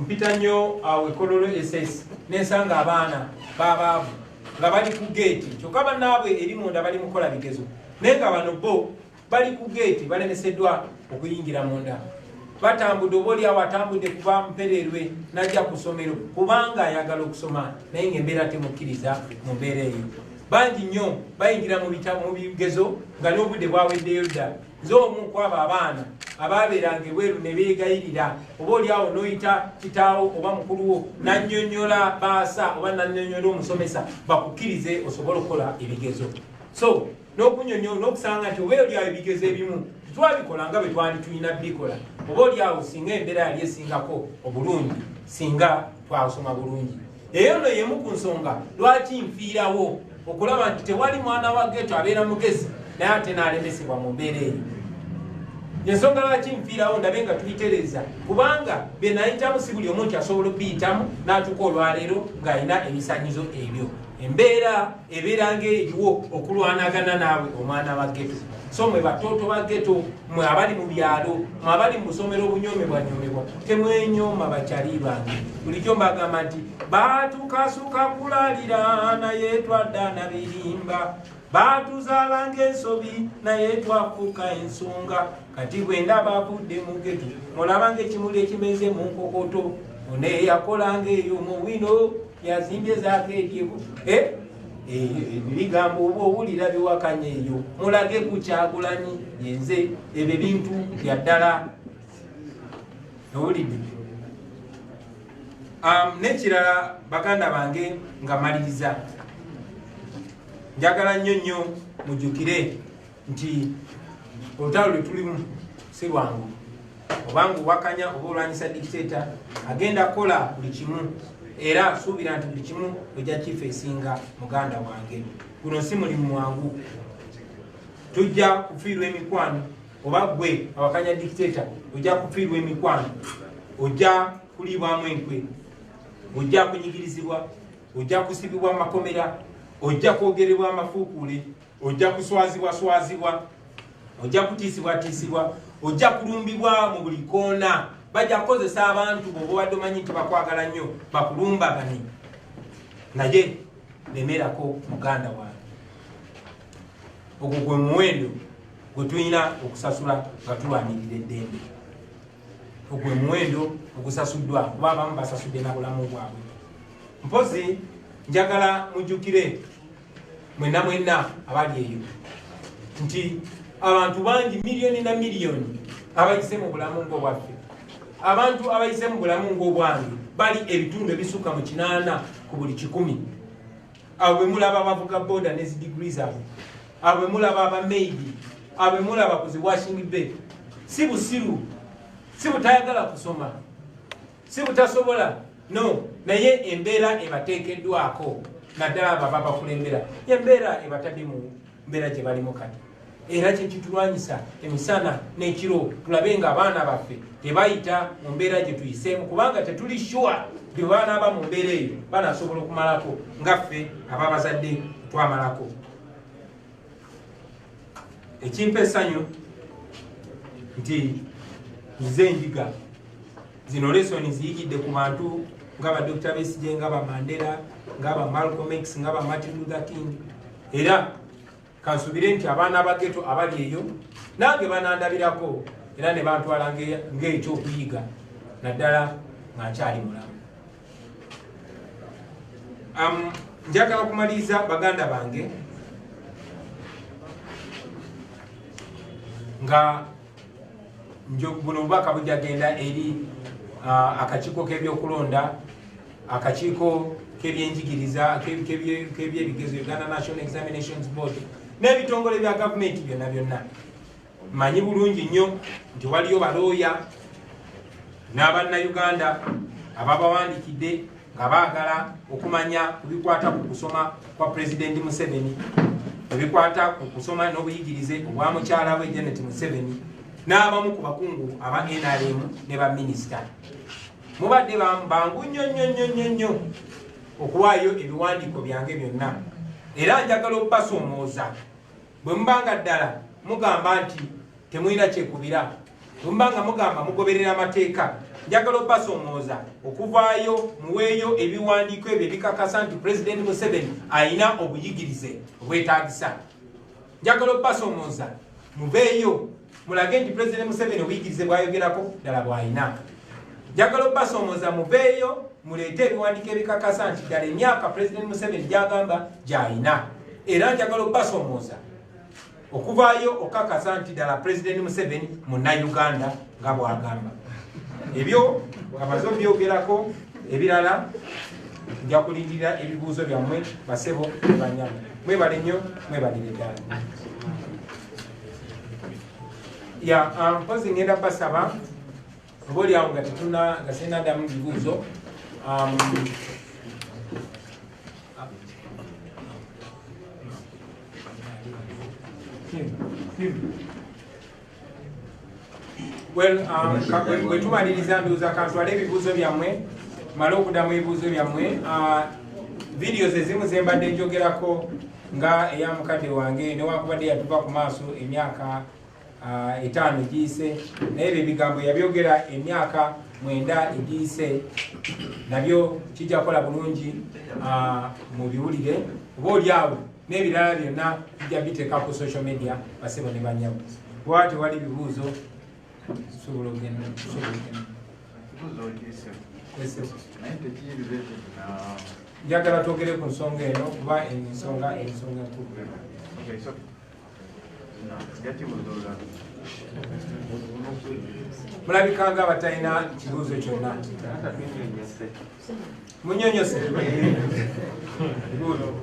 Mpita nnyo awo Kololo SS nensanga abaana babaavu nga bali ku geeti, kyokka bannaabwe eri munda bali mukola bigezo, naye nga bano bo bali ku geeti balemeseddwa okuyingira munda. Batambudde, oba oli awo atambudde kuva Mpererwe najja ku ssomero kubanga ayagala okusoma, naye ng'embeera temukkiriza mu mbeera eyo. Bangi nnyo bayingira mu bigezo nga n'obudde bwaweddeyo dda. Nze omu ku abo abaana abaabeeranga ebweru ne beegayirira, oba oli awo n'oyita kitaawo oba mukulu wo n'annyonnyola baasa oba n'annyonnyola omusomesa bakukkirize osobole okukola ebigezo. So n'okunnyonnyola n'okusanga nti oba oli awo ebigezo ebimu twabikola nga bwe twali tulina bikola, oba oli awo singa embeera yali esingako obulungi, singa twasoma bulungi. Eyo nno yemu ku nsonga lwaki nfiirawo okulaba nti tewali mwana wa ghetto abeera mugezi naye ate n'alemesebwa mu mbeera eyo. Ensonga lwaki nfiirawo ndabe nga tuyitereza, kubanga bye nayitamu si buli omuntu asobola okuyitamu n'atuuka olwaleero ng'alina ebisanyizo ebyo. Embeera ebeera ng'eriwo okulwanagana naawe omwana wa ghetto. So mwe batoto ba ghetto, mwe abali mu byalo, mwe abali mu ssomero obunyomebwanyomebwa, temwenyooma bakyali bange. Bulijjo mbagamba nti batukasuka kulalira naye twadda na birimba, batuzaala ng'ensobi naye twafuuka ensonga. Kati bwe ndaba avudde mu ghetto mulaba ng'ekimuli ekimeze mu nkokoto, one yakola ng'eyo mu wino yazimbye zaako eryebo. Ebigambo oba owulira biwakanya eyo mulage ku Kyagulanyi yenze ebyo bintu bya ddala. Owulidde? N'ekirala baganda bange nga maliriza, njagala nnyo nnyo mujjukire nti olutalo lwe tulimu si lwangu, obanga owakanya oba olwanyisa dictator agenda kukola buli kimu, era suubira nti buli kimu ojja kifeesinga muganda wange. Guno si mulimu mwangu, tujja kufiirwa emikwano, oba gwe awakanya dictator ojja kufiirwa emikwano, ojja kuliibwamu enkwe, ojja kunyigirizibwa, ojja kusibibwa mu makomera, ojja kwogerebwa amafuukuule, ojja kuswazibwa, ojja kutiisibwa, ojja kulumbibwa mu buli koona. Bajja kukozesa abantu bw'oba obadde omanyi nti bakwagala nnyo bakulumbagane, naye lemerako muganda wange. Ogwo gwe muwendo gwe tulina okusasula nga tulwanirira eddembe. Ogwo muwendo ogusasuddwa, kuba abamu basasudde na bulamu bwabwe. Mpozi njagala mujjukire mwenna abali eyo nti abantu bangi miliyoni na miliyoni abayise mu bulamu ng'obwaffe, abantu abayise mu bulamu ng'obwange bali ebitundu ebisukka mu 8 ku buli 100. Abo bwe mulaba abavuga boda ne degrees abo, abo bwe mulaba abameidi, abo bwe mulaba ku zi washing bay, si busiru, si butayagala kusoma, si butasobola, no, naye embeera ebateekeddwako naddala abo ababakulembera, embeera ebatadde mu mbeera gye balimu kati. Era kyekitulwanyisa emisana n'ekiro tulabe nga abaana baffe tebayita mu mbeera gye tuyiseemu, kubanga tetuli sure bye banaaba mu mbeera eyo banasobola okumalako ngaffe ababazadde twamalako. Ekimpa essanyu nti nze endiga zino lesoni ziyigidde ku bantu nga ba Dr. Besigye, nga ba Mandela, nga ba Malcolm X, nga ba Martin Luther King. Era kansubire nti abaana abageto abali eyo nange banandabirako era ne bantwala ng'ekyokuyiga naddala nga nkyali mulamu. Njagala kumaliriza baganda bange nga buno bubaka bujagenda eri akakiiko k'ebyokulonda, akakiiko k'ebyenjigiriza, k'ebyebigezo, Uganda National Examinations Board n'ebitongole bya gavumenti byonna byonna. Manyi bulungi nnyo nti waliyo balooya n'Abannayuganda ababawandikidde nga baagala okumanya ku bikwata ku kusoma kwa Pulezidenti Museveni, ebikwata ku kusoma n'obuyigirize obwa mukyala we Janet Museveni, n'abamu ku bakungu aba NRM ne baminisita. Mubadde bangu nnyo okuwaayo ebiwandiiko byange byonna, era njagala okubasoomooza bwe mubanga ddala mugamba nti temulina kyekubira, bwe mubanga mugamba mugoberera amateeka, njagala okubasoomooza okuvaayo muweeyo ebiwandiiko ebyo ebikakasa nti Pulezidenti Museveni ayina obuyigirize obwetaagisa. Njagala okubasoomooza muveeyo mulage nti Pulezidenti Museveni obuyigirize bwayogerako ddala bw'ayina. Njagala okubasoomooza muveeyo muleete ebiwandiiko ebikakasa nti ddala emyaka Pulezidenti Museveni gy'agamba gy'ayina. Era njagala okubasoomooza okuvaayo okakasa nti ddala Pulezidenti Museveni Munnayuganda nga bw'agamba. Ebyo amaze obyogerako, ebirala nja kulindirira ebibuuzo byammwe basebo ne banyama. Mwebale nnyo, mwebalire ddala. Mpozi ngenda basaba obaolyawo nga tetuna nga sinaddamu bibuuzo. Bwe tumaliriza ndowooza kantwale ebibuuzo byammwe, male okuddamu ebibuuzo byammwe. Videos ezimu ze mbadde njogerako nga eya mukadde wange newankubadde yatuva ku maaso emyaka 5 egiyise, naye ebyo ebigambo yabyogera emyaka 9 egiyise, nabyo kijja kukola bulungi mu biwulire, obaolyawo n'ebirala byonna bijja biteeka ku social media basebo ne banyawo. Bw'ati tewali bibuuzo sobola ogenda. Njagala twogere ku nsonga eno kuba ensonga enkulu. Mulabika nga batalina kibuuzo kyonna. Munyonyose.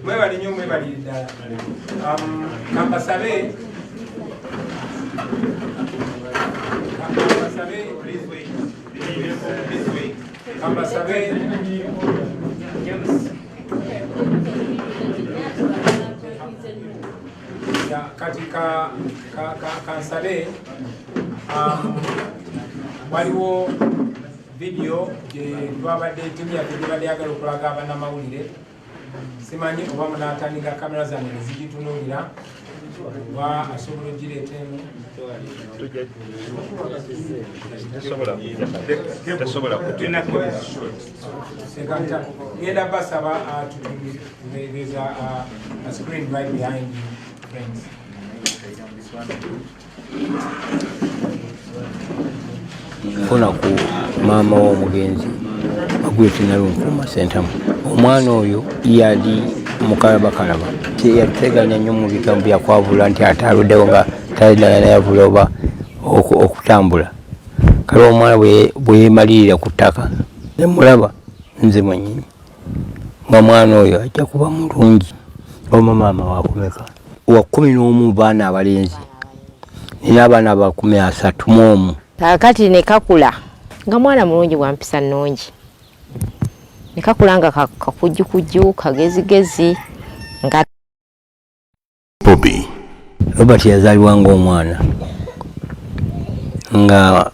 Mwebali nnyo, mwebalire ddala. Kambasabe kati kansabe waliwo video gye twabadde timu yaffe gye badde yagala okulaga abannamawulire. Simanyi oba munaatandika kamera zange ne zigitunuulira oba asobola ogireeta eno. Ngenda basaba there's a screen right behind you, friends. Funa ku maama w'omugenzi Magwetsi Nalunkuuma Ssentamu. Omwana oyo yali mukalabakalaba yateganya nnyo mu bigambo byakwabula nti ate aluddewo nga talina yavula oba okutambula. Kale omwana bwe yeemalirira ku ttaka ne mulaba nze mwennyini nga mwana oyo ajja kuba mulungi. Oma maama wakumeka? Wa 11 baana abalenzi, nina abaana aba 31. Kakati ne kakula nga mwana mulungi wa mpisa nnungi, ne kakula nga kakujjukujju kagezigezi nga Bobby. Robert yazaalibwa ng'omwana nga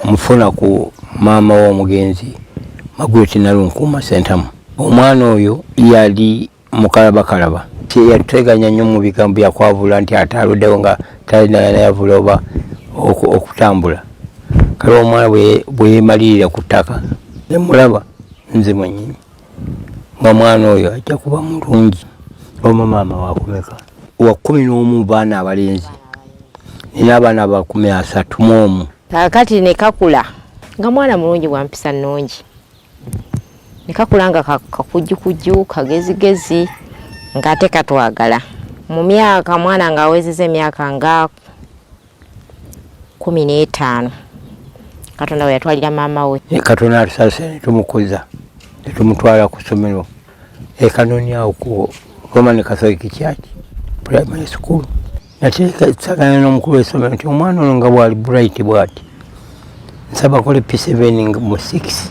mufuna ku maama w'omugenzi Magweti Nalunkuuma Sentamu. Omwana oyo yali mukalabakalaba yateganya nnyo mu bigambo byakwabula nti ate aluddewo nga talina yavula oba okutambula. Kale omwana bwe yeemalirira ku ttaka ne mulaba nze mwennyini nga mwana oyo ajja kuba mulungi. Oma maama wakumeka? Wa 11 baana abalenzi, nina abaana aba 31. Kakati ne kakula nga mwana mulungi wa mpisa nnungi, ne kakula nga kakujjukujju kagezigezi nga ate katwagala. Mu myaka mwana nga awezezza emyaka nga 15 Katonda we yatwalira maama we. Katonda atusase ne tumukuza ne tumutwala ku ssomero Kanoniawo ku Roman Catholic Church Primary School. Nateekagana n'omukulu w'essomero nti omwana ono nga bwali bright bw'ati nsaba kole P7 mu 6.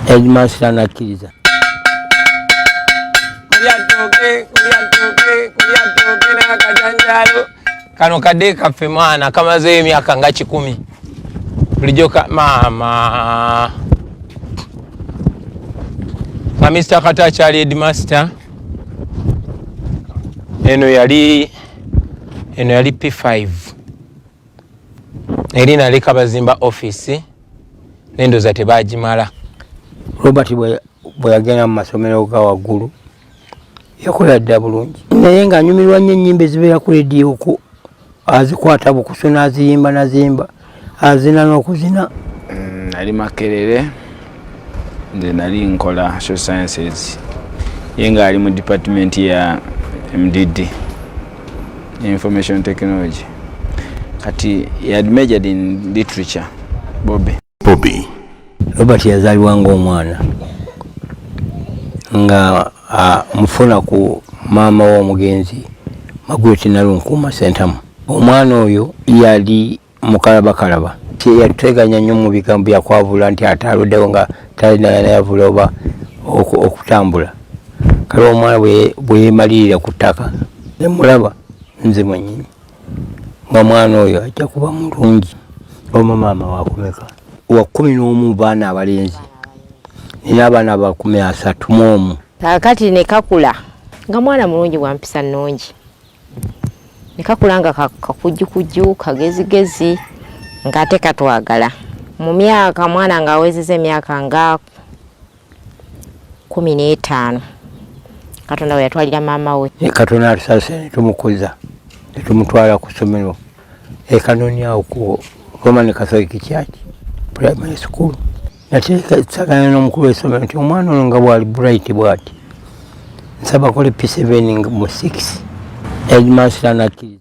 Headmaster n'akkiriza. Kulyatoke n'akajanjaalo kano kadde kaffe mwana kamazeeyo emyaka nga 10. Bulijjo maama nga Mr. Katacha ali headmaster. Eno yali P5 eri naleka bazimba office nendoza tebagimala. Robert bwe yagenda mu masomero ga waggulu yakola dda bulungi, naye ng'anyumirwa nnyo ennyimba ezibeera ku leediyo ku azikwata bukusu n'aziyimba nazimba azina n'okuzina. Nali Makerere, nze nali nkola social sciences, ye nga ali mu department ya MDD, information technology, kati he had majored in literature. Bobby. Robert yazaalibwa ng'omwana nga mufuna ku maama w'omugenzi Magweti Nalunkuuma Sentamu. Omwana oyo yali mukalabakalaba yateganya nnyo mu bigambo byakwabula nti ate aluddewo nga talina yavula oba okutambula. Kale omwana bwe yeemalirira ku ttaka ne mulaba nze mwennyini nga mwana oyo ajja kuba mulungi. Oma maama wakumeka? Wa 11 baana abalenzi, nina abaana aba 31. Kakati ne kakula nga mwana mulungi wa mpisa nnungi, ne kakula nga kakujjukujju kagezigezi nga ate katwagala. Mu myaka mwana nga awezezza emyaka nga 15 Katonda we yatwalira maama we. Katonda atusase ne tumukuza ne tumutwala ku ssomero Kanoniawo ku Roman Catholic Church Primary School. Nateekagana n'omukulu w'essomero nti omwana ono nga bwali bright bw'ati nsaba kole P7 mu 6. Headmaster n'akkiriza.